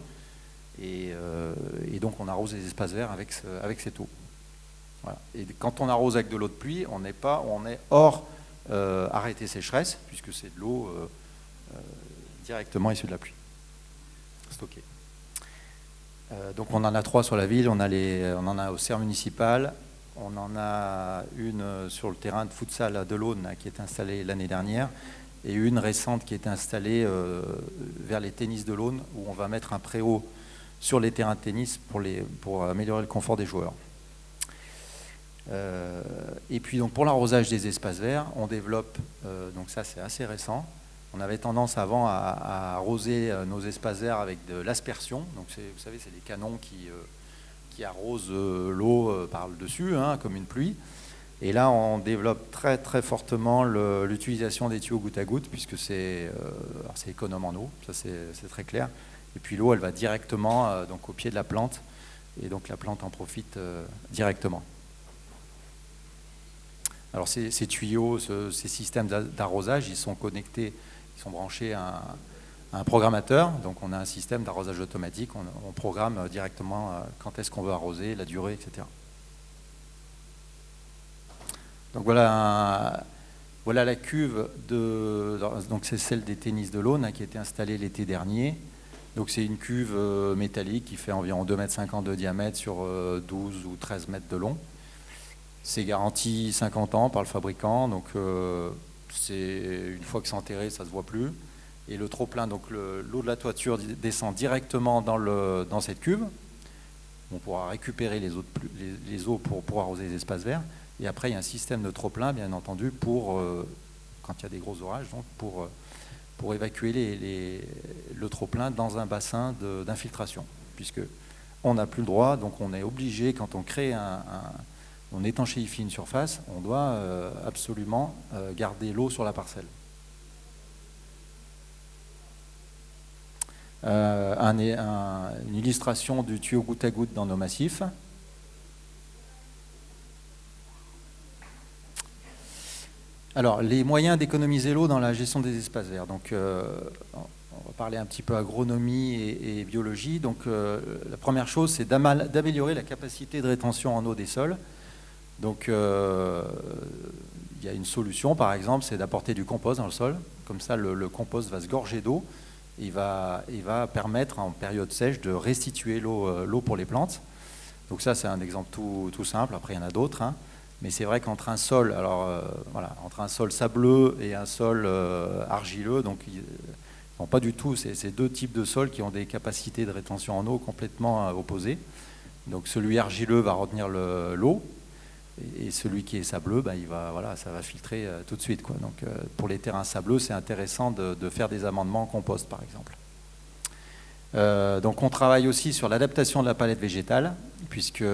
Et donc on arrose les espaces verts avec cette eau. Voilà. Et quand on arrose avec de l'eau de pluie, on est hors arrêté sécheresse, puisque c'est de l'eau directement issue de la pluie. Stocké. Donc on en a 3 sur la ville, on en a au Cerf municipal, on en a une sur le terrain de futsal de l'Aune qui est installée l'année dernière, et une récente qui est installée vers les tennis de l'Aune, où on va mettre un préau sur les terrains de tennis pour améliorer le confort des joueurs. Et puis donc pour l'arrosage des espaces verts, on développe, donc ça c'est assez récent. On avait tendance avant à arroser nos espaces verts avec de l'aspersion. Donc vous savez, c'est des canons qui arrosent l'eau par le dessus, comme une pluie. Et là, on développe très très fortement l'utilisation des tuyaux goutte à goutte, puisque c'est économe en eau, ça c'est très clair. Et puis l'eau, elle va directement donc au pied de la plante, et donc la plante en profite directement. Alors ces tuyaux, ces systèmes d'arrosage, ils sont connectés, ils sont branchés à un programmateur. Donc on a un système d'arrosage automatique, on programme directement quand est-ce qu'on veut arroser, la durée, etc. Donc voilà la cuve, donc c'est celle des tennis de l'Aune qui a été installée l'été dernier. Donc c'est une cuve métallique qui fait environ 2,50 m de diamètre sur 12 ou 13 mètres de long. C'est garanti 50 ans par le fabricant, donc une fois que c'est enterré, ça ne se voit plus. Et le trop-plein, donc l'eau de la toiture descend directement dans cette cuve. On pourra récupérer les eaux pour arroser les espaces verts. Et après, il y a un système de trop-plein, bien entendu, pour, quand il y a des gros orages, donc pour évacuer le trop-plein dans un bassin d'infiltration. Puisque on n'a plus le droit, donc on est obligé, quand on crée on étanchéifie une surface, on doit absolument garder l'eau sur la parcelle. Une illustration du tuyau goutte à goutte dans nos massifs. Alors, les moyens d'économiser l'eau dans la gestion des espaces verts. Donc, on va parler un petit peu agronomie et biologie. Donc, la première chose, c'est d'améliorer la capacité de rétention en eau des sols. Donc, il y a une solution, par exemple, c'est d'apporter du compost dans le sol. Comme ça, le compost va se gorger d'eau. Il va permettre, en période sèche, de restituer l'eau pour les plantes. Donc ça, c'est un exemple tout simple. Après, il y en a d'autres. Hein. Mais c'est vrai qu'entre un sol, entre un sol sableux et un sol argileux, donc pas du tout, c'est deux types de sols qui ont des capacités de rétention en eau complètement opposées. Donc celui argileux va retenir l'eau, et celui qui est sableux, ça va filtrer tout de suite, quoi. Donc pour les terrains sableux, c'est intéressant de faire des amendements en compost, par exemple. Donc on travaille aussi sur l'adaptation de la palette végétale, puisque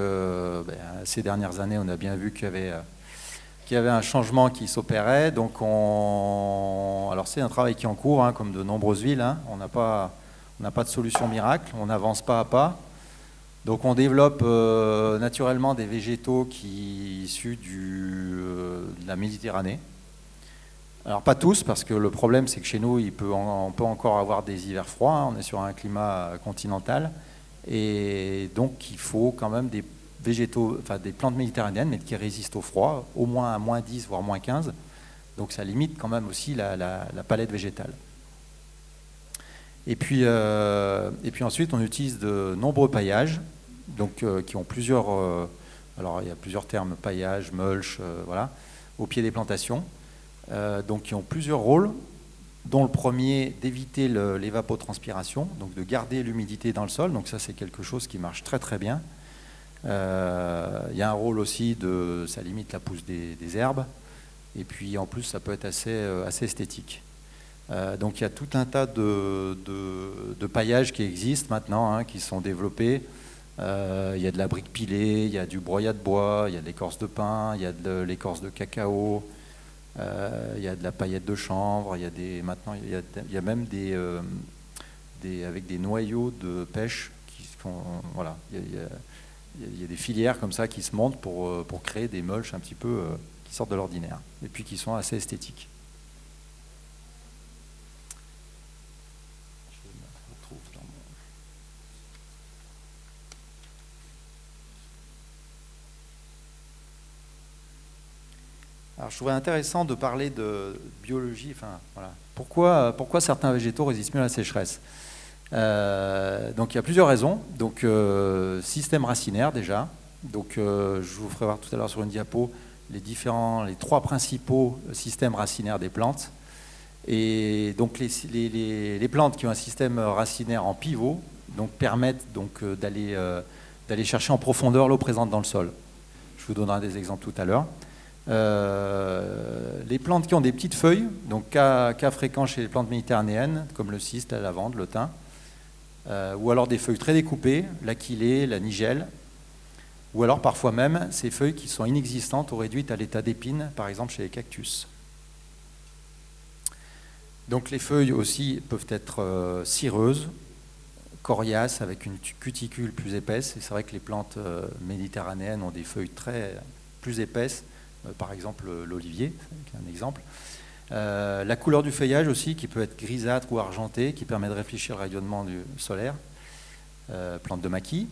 ces dernières années, on a bien vu qu'il y avait un changement qui s'opérait. Donc alors c'est un travail qui est en cours, hein, comme de nombreuses villes. Hein. On n'a pas de solution miracle, on avance pas à pas. Donc on développe naturellement des végétaux issus de la Méditerranée. Alors pas tous, parce que le problème c'est que chez nous, on peut encore avoir des hivers froids, hein, on est sur un climat continental, et donc il faut quand même des végétaux, enfin des plantes méditerranéennes, mais qui résistent au froid, au moins à moins 10, voire moins 15, donc ça limite quand même aussi la palette végétale. Et puis ensuite on utilise de nombreux paillages, donc qui ont plusieurs, alors il y a plusieurs termes, paillage, mulch, voilà, au pied des plantations. Donc qui ont plusieurs rôles, dont le premier d'éviter l'évapotranspiration, donc de garder l'humidité dans le sol, donc ça c'est quelque chose qui marche très très bien. Il y a un rôle aussi ça limite la pousse des herbes, et puis en plus ça peut être assez esthétique. Donc il y a tout un tas de paillages qui existent maintenant, hein, qui sont développés. Il y a de la brique pilée, il y a du broyat de bois, il y a de l'écorce de pin, il y a de l'écorce de cacao. Il y a de la paillette de chanvre, maintenant il y a même avec des noyaux de pêche qui font, voilà, il y a des filières comme ça qui se montent pour créer des mulches un petit peu qui sortent de l'ordinaire et puis qui sont assez esthétiques. Alors, je trouvais intéressant de parler de biologie. Enfin, voilà. Pourquoi certains végétaux résistent mieux à la sécheresse ? Donc, il y a plusieurs raisons. Donc, système racinaire déjà. Donc, je vous ferai voir tout à l'heure sur une diapo les trois principaux systèmes racinaires des plantes. Et donc, les plantes qui ont un système racinaire en pivot donc, permettent donc, d'aller chercher en profondeur l'eau présente dans le sol. Je vous donnerai des exemples tout à l'heure. Les plantes qui ont des petites feuilles, donc cas fréquent chez les plantes méditerranéennes, comme le ciste, la lavande, le thym, ou alors des feuilles très découpées, l'aquilée, la nigelle, ou alors parfois même ces feuilles qui sont inexistantes ou réduites à l'état d'épines, par exemple chez les cactus. Donc les feuilles aussi peuvent être cireuses, coriaces, avec une cuticule plus épaisse, et c'est vrai que les plantes méditerranéennes ont des feuilles plus épaisses, par exemple l'olivier, c'est un exemple. La couleur du feuillage aussi, qui peut être grisâtre ou argenté, qui permet de réfléchir le rayonnement solaire. Plante de maquis.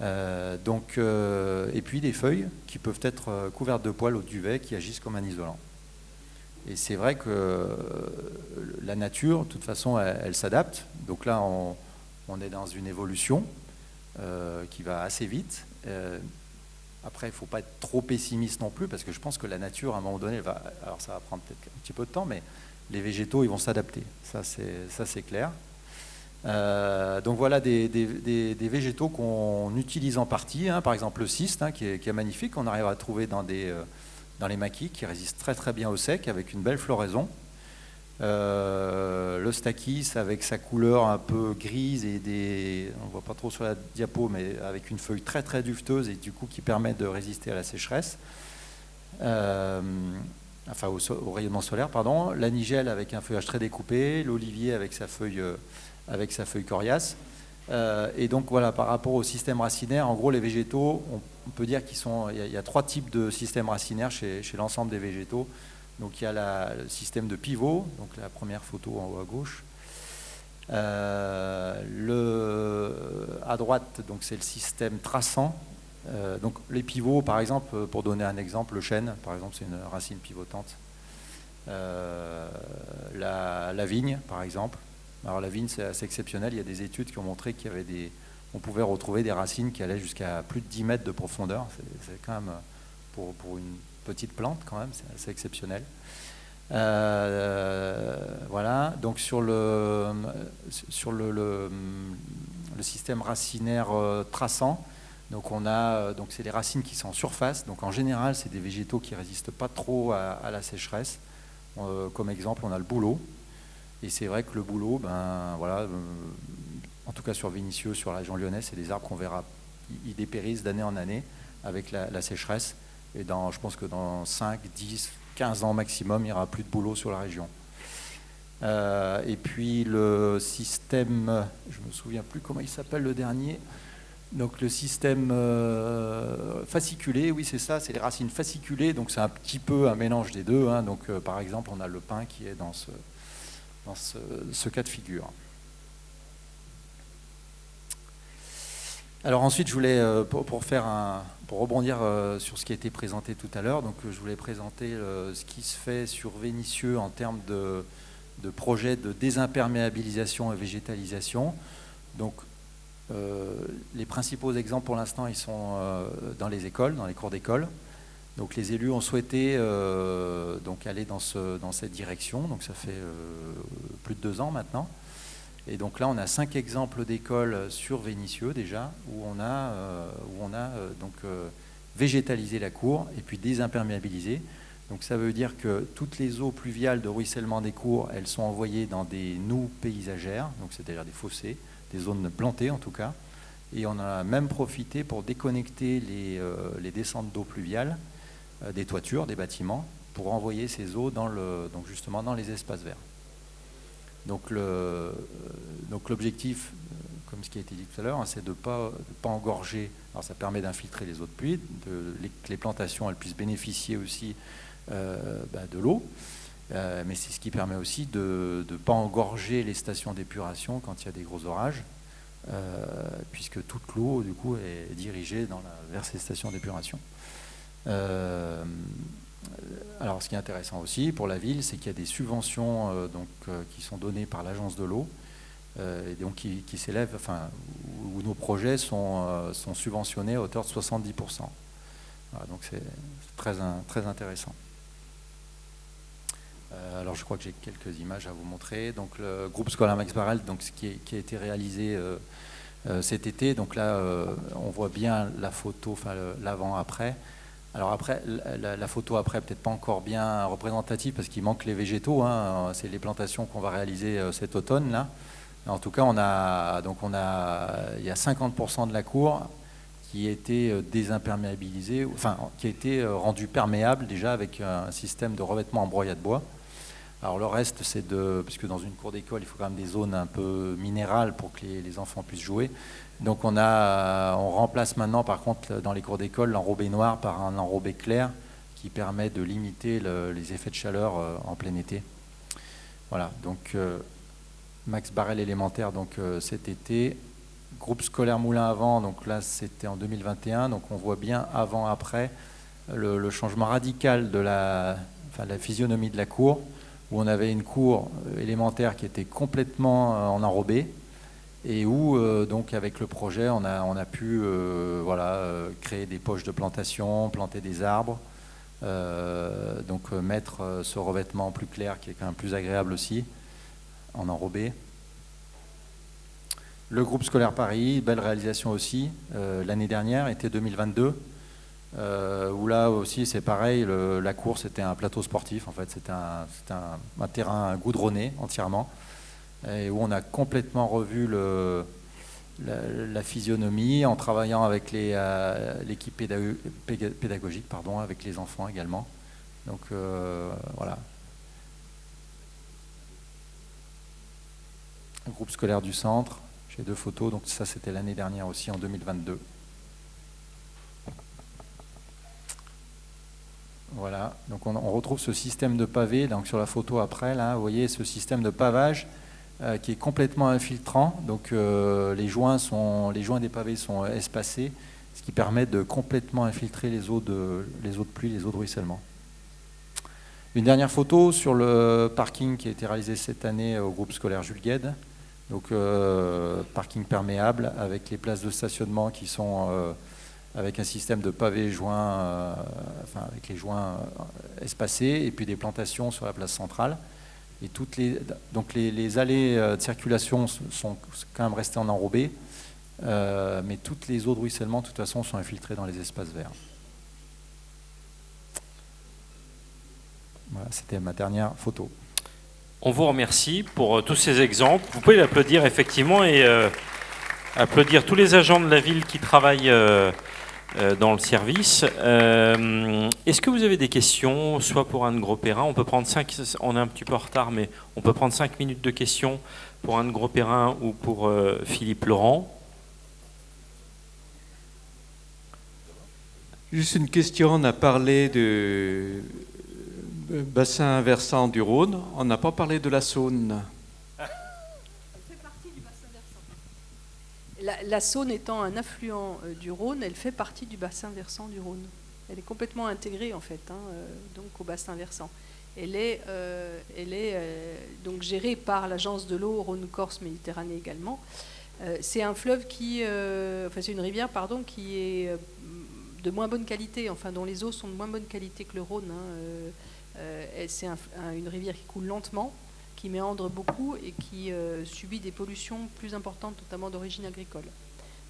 Et puis des feuilles qui peuvent être couvertes de poils au duvet qui agissent comme un isolant. Et c'est vrai que la nature, de toute façon, elle s'adapte. Donc là, on est dans une évolution qui va assez vite. Après, il ne faut pas être trop pessimiste non plus, parce que je pense que la nature, à un moment donné, alors ça va prendre peut-être un petit peu de temps, mais les végétaux ils vont s'adapter. Ça c'est clair. Donc voilà des végétaux qu'on utilise en partie, hein, par exemple le cyste, hein, qui est magnifique, qu'on arrive à trouver dans les maquis, qui résistent très très bien au sec, avec une belle floraison. Le stachys avec sa couleur un peu grise et on ne voit pas trop sur la diapo, mais avec une feuille très très duveteuse et du coup qui permet de résister à la sécheresse, enfin au rayonnement solaire, pardon. La nigelle avec un feuillage très découpé, l'olivier avec sa feuille coriace. Et donc voilà, par rapport au système racinaire, en gros les végétaux, on peut dire il y a 3 types de systèmes racinaires chez l'ensemble des végétaux. Donc il y a le système de pivot, donc la première photo en haut à gauche. À droite, donc c'est le système traçant. Donc les pivots, par exemple, pour donner un exemple, le chêne, par exemple, c'est une racine pivotante. La vigne, par exemple. Alors la vigne, c'est assez exceptionnel. Il y a des études qui ont montré on pouvait retrouver des racines qui allaient jusqu'à plus de 10 mètres de profondeur. C'est quand même, pour une petite plante quand même, c'est assez exceptionnel. Voilà, donc sur le système racinaire traçant, donc c'est les racines qui sont en surface. Donc en général, c'est des végétaux qui résistent pas trop à la sécheresse. Comme exemple, on a le bouleau. Et c'est vrai que le bouleau, en tout cas sur Vénissieux, sur la région lyonnaise, c'est des arbres qu'on verra, ils dépérissent d'année en année avec la sécheresse. Et je pense que dans 5, 10, 15 ans maximum, il n'y aura plus de bouleau sur la région. Et puis le système, je ne me souviens plus comment il s'appelle le dernier, donc le système fasciculé, oui c'est ça, c'est les racines fasciculées, donc c'est un petit peu un mélange des deux, hein. Donc par exemple on a le pin qui est dans ce cas de figure. Alors ensuite, je voulais, pour rebondir sur ce qui a été présenté tout à l'heure, donc je voulais présenter ce qui se fait sur Vénissieux en termes de projets de désimperméabilisation et végétalisation. Donc les principaux exemples pour l'instant, ils sont dans les écoles, dans les cours d'école. Donc les élus ont souhaité donc aller dans cette direction, donc ça fait plus de 2 ans maintenant. Et donc là, on a 5 exemples d'écoles sur Vénissieux déjà, où on a végétalisé la cour et puis désimperméabilisé. Donc ça veut dire que toutes les eaux pluviales de ruissellement des cours, elles sont envoyées dans des noues paysagères, donc c'est-à-dire des fossés, des zones plantées en tout cas. Et on a même profité pour déconnecter les descentes d'eau pluviale des toitures, des bâtiments, pour envoyer ces eaux donc justement dans les espaces verts. Donc l'objectif, comme ce qui a été dit tout à l'heure, hein, c'est de ne pas engorger. Alors ça permet d'infiltrer les eaux de pluie, que les plantations elles puissent bénéficier aussi de l'eau, mais c'est ce qui permet aussi de ne pas engorger les stations d'épuration quand il y a des gros orages, puisque toute l'eau du coup est dirigée vers ces stations d'épuration. Alors, ce qui est intéressant aussi pour la ville, c'est qu'il y a des subventions qui sont données par l'agence de l'eau, et donc qui s'élèvent, enfin, où nos projets sont subventionnés à hauteur de 70%. Voilà, donc c'est très intéressant. Alors, je crois que j'ai quelques images à vous montrer. Donc, le groupe scolaire Max Barrel, donc ce qui a été réalisé cet été. Donc là, on voit bien la photo, enfin l'avant-après. Alors après, la photo après, peut-être pas encore bien représentative parce qu'il manque les végétaux, hein. C'est les plantations qu'on va réaliser cet automne là. En tout cas, il y a 50% de la cour qui a été désimperméabilisée, enfin qui a été rendue perméable déjà avec un système de revêtement en broyat de bois. Alors le reste, puisque dans une cour d'école, il faut quand même des zones un peu minérales pour que les enfants puissent jouer. Donc on remplace maintenant par contre dans les cours d'école l'enrobé noir par un enrobé clair qui permet de limiter les effets de chaleur en plein été. Voilà, donc Max Barrel élémentaire donc cet été, groupe scolaire Moulin à Vent, donc là c'était en 2021, donc on voit bien avant-après le changement radical de la physionomie de la cour, où on avait une cour élémentaire qui était complètement en enrobé, et où donc avec le projet on a pu créer des poches de plantation, planter des arbres, Donc mettre ce revêtement plus clair qui est quand même plus agréable aussi, en enrobé. Le groupe scolaire Paris, belle réalisation aussi, l'année dernière, été 2022, où là aussi c'est pareil, la course était un plateau sportif, en fait c'était un terrain goudronné entièrement, et où on a complètement revu la physionomie en travaillant avec l'équipe pédagogique, avec les enfants également. Donc voilà. Le groupe scolaire du centre, j'ai 2 photos, donc ça c'était l'année dernière aussi en 2022. Voilà, donc on retrouve ce système de pavé, donc sur la photo après, là, vous voyez ce système de pavage qui est complètement infiltrant, donc les joints des pavés sont espacés, ce qui permet de complètement infiltrer les eaux de pluie, les eaux de ruissellement. Une dernière photo sur le parking qui a été réalisé cette année au groupe scolaire Jules Guesde, donc parking perméable avec les places de stationnement qui sont avec un système de pavés joints, avec les joints espacés, et puis des plantations sur la place centrale. Et donc les allées de circulation sont quand même restées en enrobé, mais toutes les eaux de ruissellement, de toute façon, sont infiltrées dans les espaces verts. Voilà, c'était ma dernière photo. On vous remercie pour tous ces exemples. Vous pouvez l'applaudir effectivement et applaudir tous les agents de la ville qui travaillent dans le service. Est-ce que vous avez des questions, soit pour Anne Gros-Perrin, on peut prendre 5, on est un petit peu en retard, mais on peut prendre 5 minutes de questions pour Anne Gros-Perrin ou pour Philippe Laurent. Juste une question, on a parlé de bassin versant du Rhône, on n'a pas parlé de la Saône. La Saône étant un affluent du Rhône, elle fait partie du bassin versant du Rhône. Elle est complètement intégrée en fait, donc au bassin versant. Elle est donc gérée par l'agence de l'eau Rhône-Corse-Méditerranée également. C'est un fleuve c'est une rivière qui est de moins bonne qualité, dont les eaux sont de moins bonne qualité que le Rhône. C'est une rivière qui coule lentement, qui méandre beaucoup et qui subit des pollutions plus importantes, notamment d'origine agricole.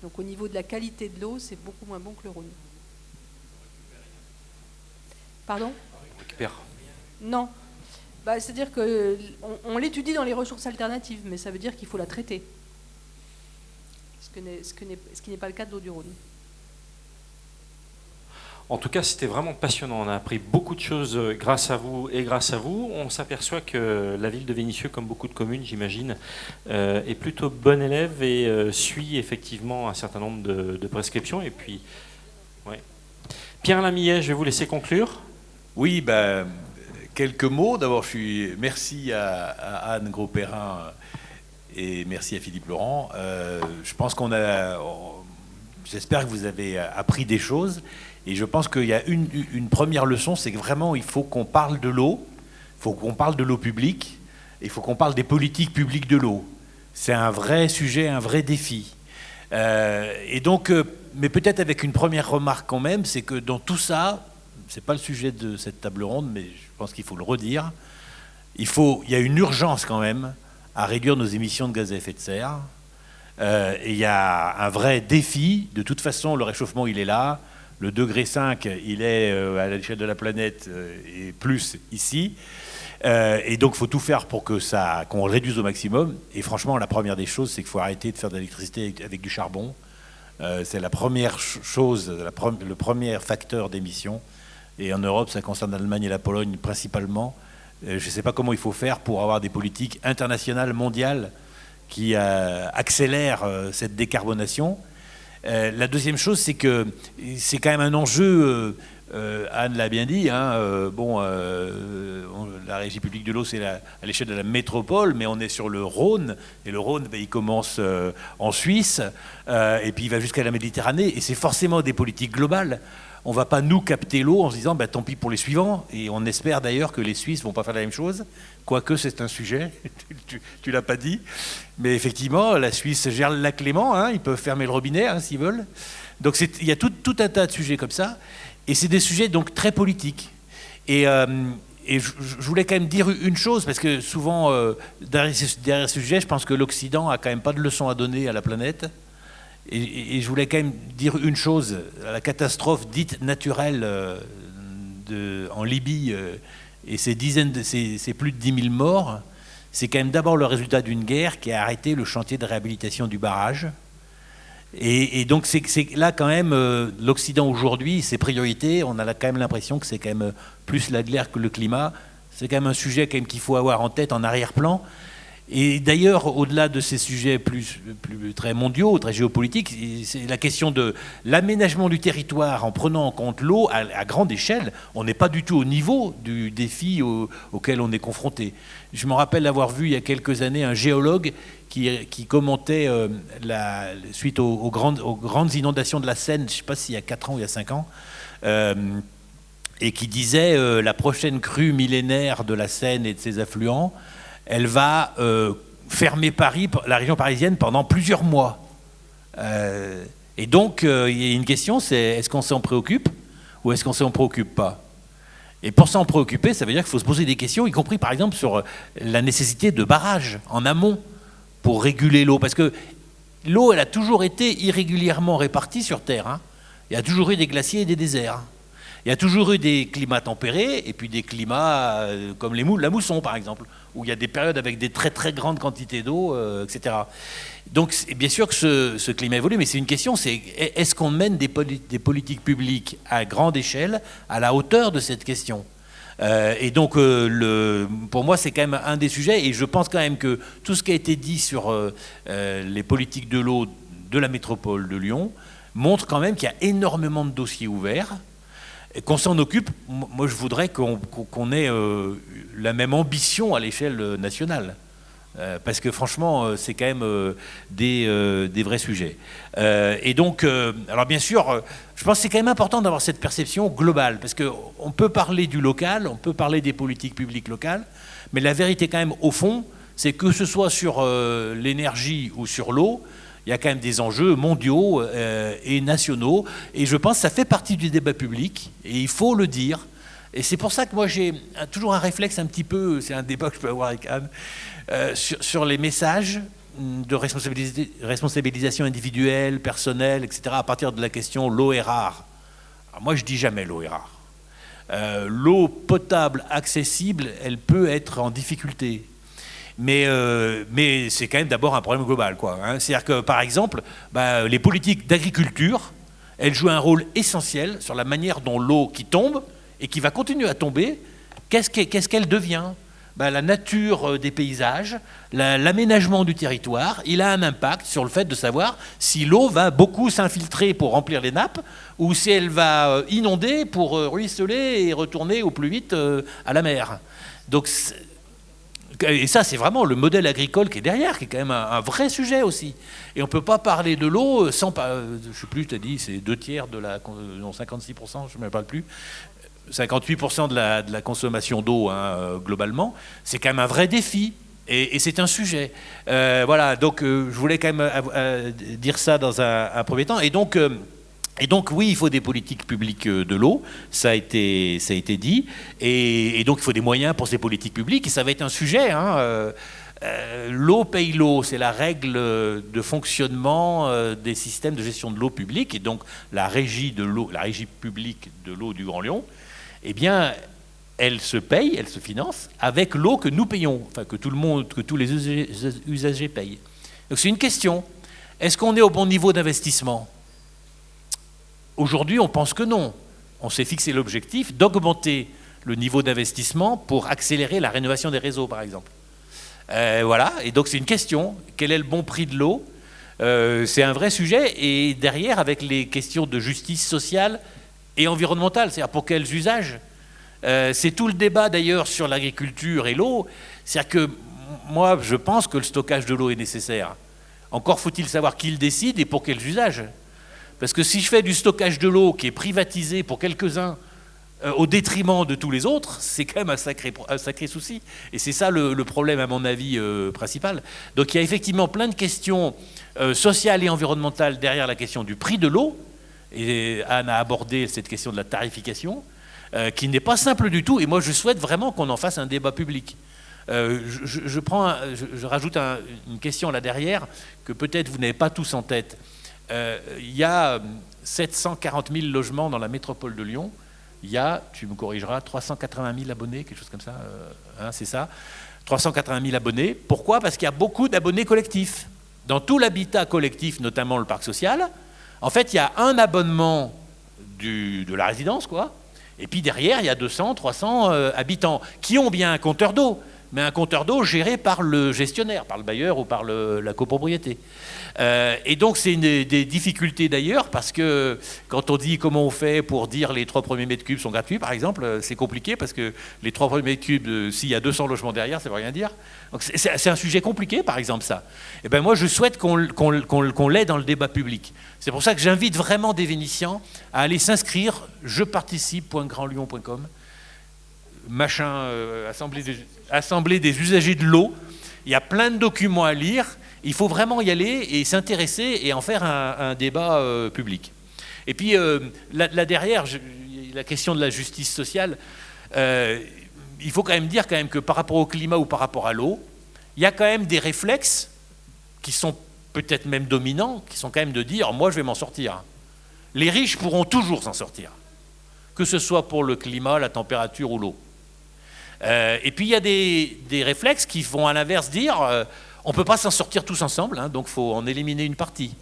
Donc au niveau de la qualité de l'eau, c'est beaucoup moins bon que le Rhône. Pardon ? On récupère. Non. C'est-à-dire qu'on l'étudie dans les ressources alternatives, mais ça veut dire qu'il faut la traiter. Ce qui n'est pas le cas de l'eau du Rhône. En tout cas, c'était vraiment passionnant. On a appris beaucoup de choses grâce à vous et grâce à vous. On s'aperçoit que la ville de Vénissieux, comme beaucoup de communes, j'imagine, est plutôt bonne élève et suit effectivement un certain nombre de prescriptions. Et puis, ouais. Pierre Lamillet, je vais vous laisser conclure. Oui, quelques mots. D'abord, merci à Anne Gros-Perrin et merci à Philippe Laurent. Je pense j'espère que vous avez appris des choses. Et je pense qu'il y a une première leçon, c'est que vraiment, il faut qu'on parle de l'eau, il faut qu'on parle de l'eau publique, il faut qu'on parle des politiques publiques de l'eau. C'est un vrai sujet, un vrai défi. Et donc, mais peut-être avec une première remarque quand même, c'est que dans tout ça, c'est pas le sujet de cette table ronde, mais je pense qu'il faut le redire, il y a une urgence quand même à réduire nos émissions de gaz à effet de serre. Et il y a un vrai défi. De toute façon, le réchauffement, il est là. Le degré 5, il est à l'échelle de la planète et plus ici. Et donc, il faut tout faire pour qu'on réduise au maximum. Et franchement, la première des choses, c'est qu'il faut arrêter de faire de l'électricité avec du charbon. C'est la première chose, le premier facteur d'émission. Et en Europe, ça concerne l'Allemagne et la Pologne principalement. Je ne sais pas comment il faut faire pour avoir des politiques internationales, mondiales, qui accélèrent cette décarbonation. La deuxième chose, c'est que c'est quand même un enjeu, Anne l'a bien dit, la régie publique de l'eau, c'est à l'échelle de la métropole, mais on est sur le Rhône, et le Rhône, il commence en Suisse, et puis il va jusqu'à la Méditerranée, et c'est forcément des politiques globales. On ne va pas nous capter l'eau en se disant tant pis pour les suivants, et on espère d'ailleurs que les Suisses ne vont pas faire la même chose, quoique c'est un sujet, tu l'as pas dit, mais effectivement la Suisse gère le lac Léman, ils peuvent fermer le robinet s'ils veulent. Donc il y a tout un tas de sujets comme ça, et c'est des sujets donc très politiques. Et je voulais quand même dire une chose, parce que souvent, derrière ce sujet, je pense que l'Occident a quand même pas de leçon à donner à la planète. Et je voulais quand même dire une chose, la catastrophe dite naturelle en Libye et ces plus de 10 000 morts, c'est quand même d'abord le résultat d'une guerre qui a arrêté le chantier de réhabilitation du barrage. Et donc c'est là quand même, l'Occident aujourd'hui, ses priorités, on a quand même l'impression que c'est quand même plus la guerre que le climat. C'est quand même un sujet quand même qu'il faut avoir en tête, en arrière-plan. Et d'ailleurs, au-delà de ces sujets plus très mondiaux, très géopolitiques, c'est la question de l'aménagement du territoire en prenant en compte l'eau à grande échelle. On n'est pas du tout au niveau du défi auquel on est confronté. Je me rappelle avoir vu il y a quelques années un géologue qui commentait suite aux grandes inondations de la Seine, je ne sais pas s'il y a 4 ans ou il y a 5 ans, et qui disait la prochaine crue millénaire de la Seine et de ses affluents, elle va fermer Paris, la région parisienne, pendant plusieurs mois. Et donc, il y a une question, c'est est-ce qu'on s'en préoccupe ou est-ce qu'on ne s'en préoccupe pas? Et pour s'en préoccuper, ça veut dire qu'il faut se poser des questions, y compris par exemple sur la nécessité de barrages en amont pour réguler l'eau. Parce que l'eau, elle a toujours été irrégulièrement répartie sur Terre. Hein. Il y a toujours eu des glaciers et des déserts. Il y a toujours eu des climats tempérés et puis des climats comme la mousson, par exemple, où il y a des périodes avec des très très grandes quantités d'eau, etc. Donc bien sûr que ce climat évolue, mais c'est une question, c'est est-ce qu'on mène des politiques publiques à grande échelle à la hauteur de cette question? Et donc pour moi c'est quand même un des sujets, et je pense quand même que tout ce qui a été dit sur les politiques de l'eau de la métropole de Lyon montre quand même qu'il y a énormément de dossiers ouverts. Qu'on s'en occupe, moi je voudrais qu'on ait la même ambition à l'échelle nationale. Parce que franchement, c'est quand même des vrais sujets. Et donc, alors bien sûr, je pense que c'est quand même important d'avoir cette perception globale. Parce qu'on peut parler du local, on peut parler des politiques publiques locales, mais la vérité quand même, au fond, c'est que ce soit sur l'énergie ou sur l'eau, il y a quand même des enjeux mondiaux et nationaux. Et je pense que ça fait partie du débat public, et il faut le dire. Et c'est pour ça que moi j'ai toujours un réflexe un petit peu, c'est un débat que je peux avoir avec Anne, sur les messages de responsabilisation individuelle, personnelle, etc., à partir de la question l'eau est rare. Alors moi je dis jamais l'eau est rare. L'eau potable accessible, elle peut être en difficulté. Mais c'est quand même d'abord un problème global, quoi. Hein. C'est-à-dire que, par exemple, les politiques d'agriculture, elles jouent un rôle essentiel sur la manière dont l'eau qui tombe et qui va continuer à tomber, qu'est-ce qu'elle devient? La nature des paysages, l'aménagement du territoire, il a un impact sur le fait de savoir si l'eau va beaucoup s'infiltrer pour remplir les nappes ou si elle va inonder pour ruisseler et retourner au plus vite à la mer. Donc, et ça, c'est vraiment le modèle agricole qui est derrière, qui est quand même un vrai sujet aussi. Et on ne peut pas parler de l'eau sans... Je ne sais plus, tu as dit, c'est 2/3 de la... Non, 56%, je ne me parle plus. 58% de la consommation d'eau, hein, globalement. C'est quand même un vrai défi. Et c'est un sujet. Voilà, donc je voulais quand même dire ça dans un premier temps. Et donc, oui, il faut des politiques publiques de l'eau, ça a été dit, et donc il faut des moyens pour ces politiques publiques, et ça va être un sujet. Hein, l'eau paye l'eau, c'est la règle de fonctionnement des systèmes de gestion de l'eau publique, et donc la régie de l'eau, la régie publique de l'eau du Grand Lyon, eh bien, elle se paye, elle se finance avec l'eau que nous payons, enfin que tout le monde, que tous les usagers payent. Donc c'est une question. Est-ce qu'on est au bon niveau d'investissement ? Aujourd'hui, on pense que non. On s'est fixé l'objectif d'augmenter le niveau d'investissement pour accélérer la rénovation des réseaux, par exemple. Voilà, et donc c'est une question. Quel est le bon prix de l'eau ? C'est un vrai sujet, et derrière, avec les questions de justice sociale et environnementale, c'est-à-dire pour quels usages ? C'est tout le débat, d'ailleurs, sur l'agriculture et l'eau. C'est-à-dire que moi, je pense que le stockage de l'eau est nécessaire. Encore faut-il savoir qui le décide et pour quels usages. Parce que si je fais du stockage de l'eau qui est privatisé pour quelques-uns au détriment de tous les autres, c'est quand même un sacré souci. Et c'est ça le problème, à mon avis, principal. Donc il y a effectivement plein de questions sociales et environnementales derrière la question du prix de l'eau. Et Anne a abordé cette question de la tarification. qui n'est pas simple du tout. Et moi, je souhaite vraiment qu'on en fasse un débat public. Je rajoute une question là derrière, que peut-être vous n'avez pas tous en tête. Il y a 740 000 logements dans la métropole de Lyon. Il y a, tu me corrigeras, 380 000 abonnés, quelque chose comme ça, c'est ça, 380 000 abonnés. Pourquoi? Parce qu'il y a beaucoup d'abonnés collectifs. Dans tout l'habitat collectif, notamment le parc social, en fait, il y a un abonnement de la résidence, quoi. Et puis derrière, il y a 200, 300 habitants qui ont bien un compteur d'eau, mais un compteur d'eau géré par le gestionnaire, par le bailleur ou par la copropriété. Et donc c'est des difficultés d'ailleurs, parce que quand on dit comment on fait pour dire les 3 premiers mètres cubes sont gratuits, par exemple, c'est compliqué, parce que les 3 premiers mètres cubes, s'il y a 200 logements derrière, ça ne veut rien dire. Donc c'est un sujet compliqué, par exemple, ça. Et ben moi, je souhaite qu'on l'ait dans le débat public. C'est pour ça que j'invite vraiment des Vénitiens à aller s'inscrire, jeparticipe.grandlyon.com, assemblée des usagers de l'eau. Il y a plein de documents à lire. Il faut vraiment y aller et s'intéresser et en faire un débat public. Et puis là derrière, la question de la justice sociale, il faut quand même dire que par rapport au climat ou par rapport à l'eau, il y a quand même des réflexes qui sont peut-être même dominants, qui sont quand même de dire « moi je vais m'en sortir ». Les riches pourront toujours s'en sortir, que ce soit pour le climat, la température ou l'eau. Et puis il y a des réflexes qui vont à l'inverse dire on ne peut pas s'en sortir tous ensemble, hein, donc il faut en éliminer une partie.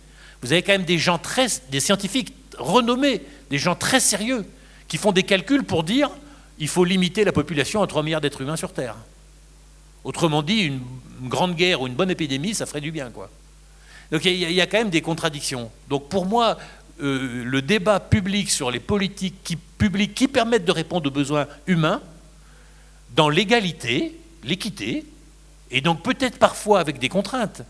Vous avez quand même des scientifiques renommés, des gens très sérieux, qui font des calculs pour dire il faut limiter la population à 3 milliards d'êtres humains sur Terre. Autrement dit, une grande guerre ou une bonne épidémie, ça ferait du bien, quoi. Donc il y a quand même des contradictions. Donc pour moi, le débat public sur les politiques publiques qui permettent de répondre aux besoins humains, dans l'égalité, l'équité, et donc peut-être parfois avec des contraintes,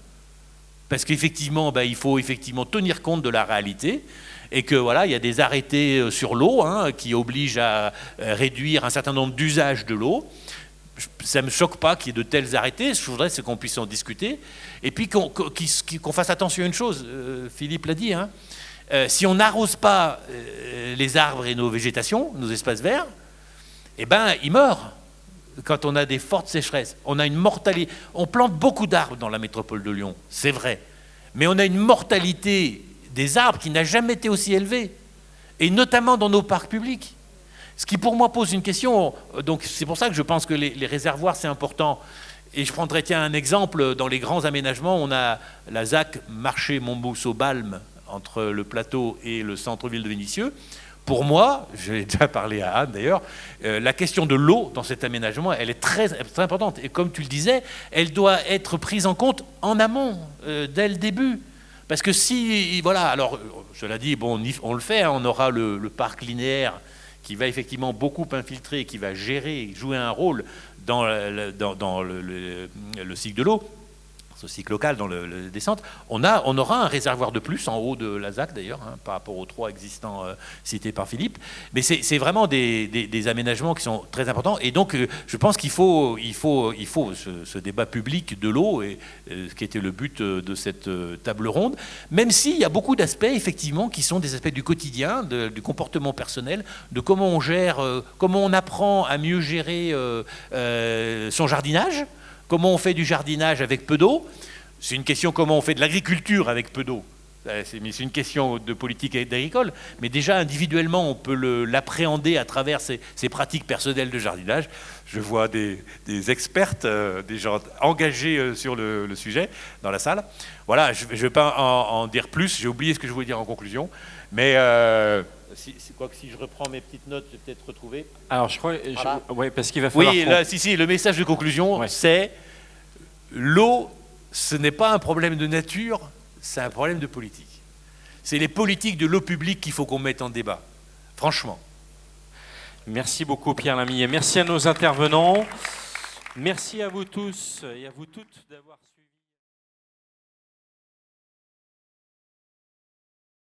parce qu'effectivement, il faut effectivement tenir compte de la réalité, et que voilà, il y a des arrêtés sur l'eau qui obligent à réduire un certain nombre d'usages de l'eau. Ça ne me choque pas qu'il y ait de tels arrêtés, je voudrais qu'on puisse en discuter, et puis qu'on fasse attention à une chose, Philippe l'a dit, si on n'arrose pas les arbres et nos végétations, nos espaces verts, ils meurent. Quand on a des fortes sécheresses, on a une mortalité. On plante beaucoup d'arbres dans la métropole de Lyon, c'est vrai. Mais on a une mortalité des arbres qui n'a jamais été aussi élevée, et notamment dans nos parcs publics. Ce qui pour moi pose une question, donc c'est pour ça que je pense que les réservoirs c'est important. Et je prendrais un exemple, dans les grands aménagements, on a la ZAC marché Montbouceau-Balme, entre le plateau et le centre-ville de Vénissieux. Pour moi, j'ai déjà parlé à Anne d'ailleurs, la question de l'eau dans cet aménagement, elle est très, très importante. Et comme tu le disais, elle doit être prise en compte en amont, dès le début. Parce que si, voilà, alors, cela dit, bon, on le fait, on aura le parc linéaire qui va effectivement beaucoup infiltrer, qui va gérer, jouer un rôle dans le cycle de l'eau, ce cycle local dans le descente, on aura un réservoir de plus en haut de la ZAC d'ailleurs, par rapport aux 3 existants cités par Philippe. Mais c'est vraiment des aménagements qui sont très importants. Et donc, je pense qu'il faut ce débat public de l'eau, ce qui était le but de cette table ronde, même s'il y a beaucoup d'aspects, effectivement, qui sont des aspects du quotidien, du comportement personnel, de comment on gère, comment on apprend à mieux gérer son jardinage. Comment on fait du jardinage avec peu d'eau? C'est une question comment on fait de l'agriculture avec peu d'eau. C'est une question de politique agricole, mais déjà individuellement on peut l'appréhender à travers ses pratiques personnelles de jardinage. Je vois des expertes, des gens engagés sur le sujet dans la salle. Voilà, je ne vais pas en dire plus, j'ai oublié ce que je voulais dire en conclusion, mais si je reprends mes petites notes, je vais peut-être retrouver. Alors je crois, voilà. Ouais, parce qu'il va falloir. Oui, là, le message de conclusion, c'est l'eau, ce n'est pas un problème de nature, c'est un problème de politique. C'est les politiques de l'eau publique qu'il faut qu'on mette en débat, franchement. Merci beaucoup Pierre Lamillet, merci à nos intervenants, merci à vous tous et à vous toutes d'avoir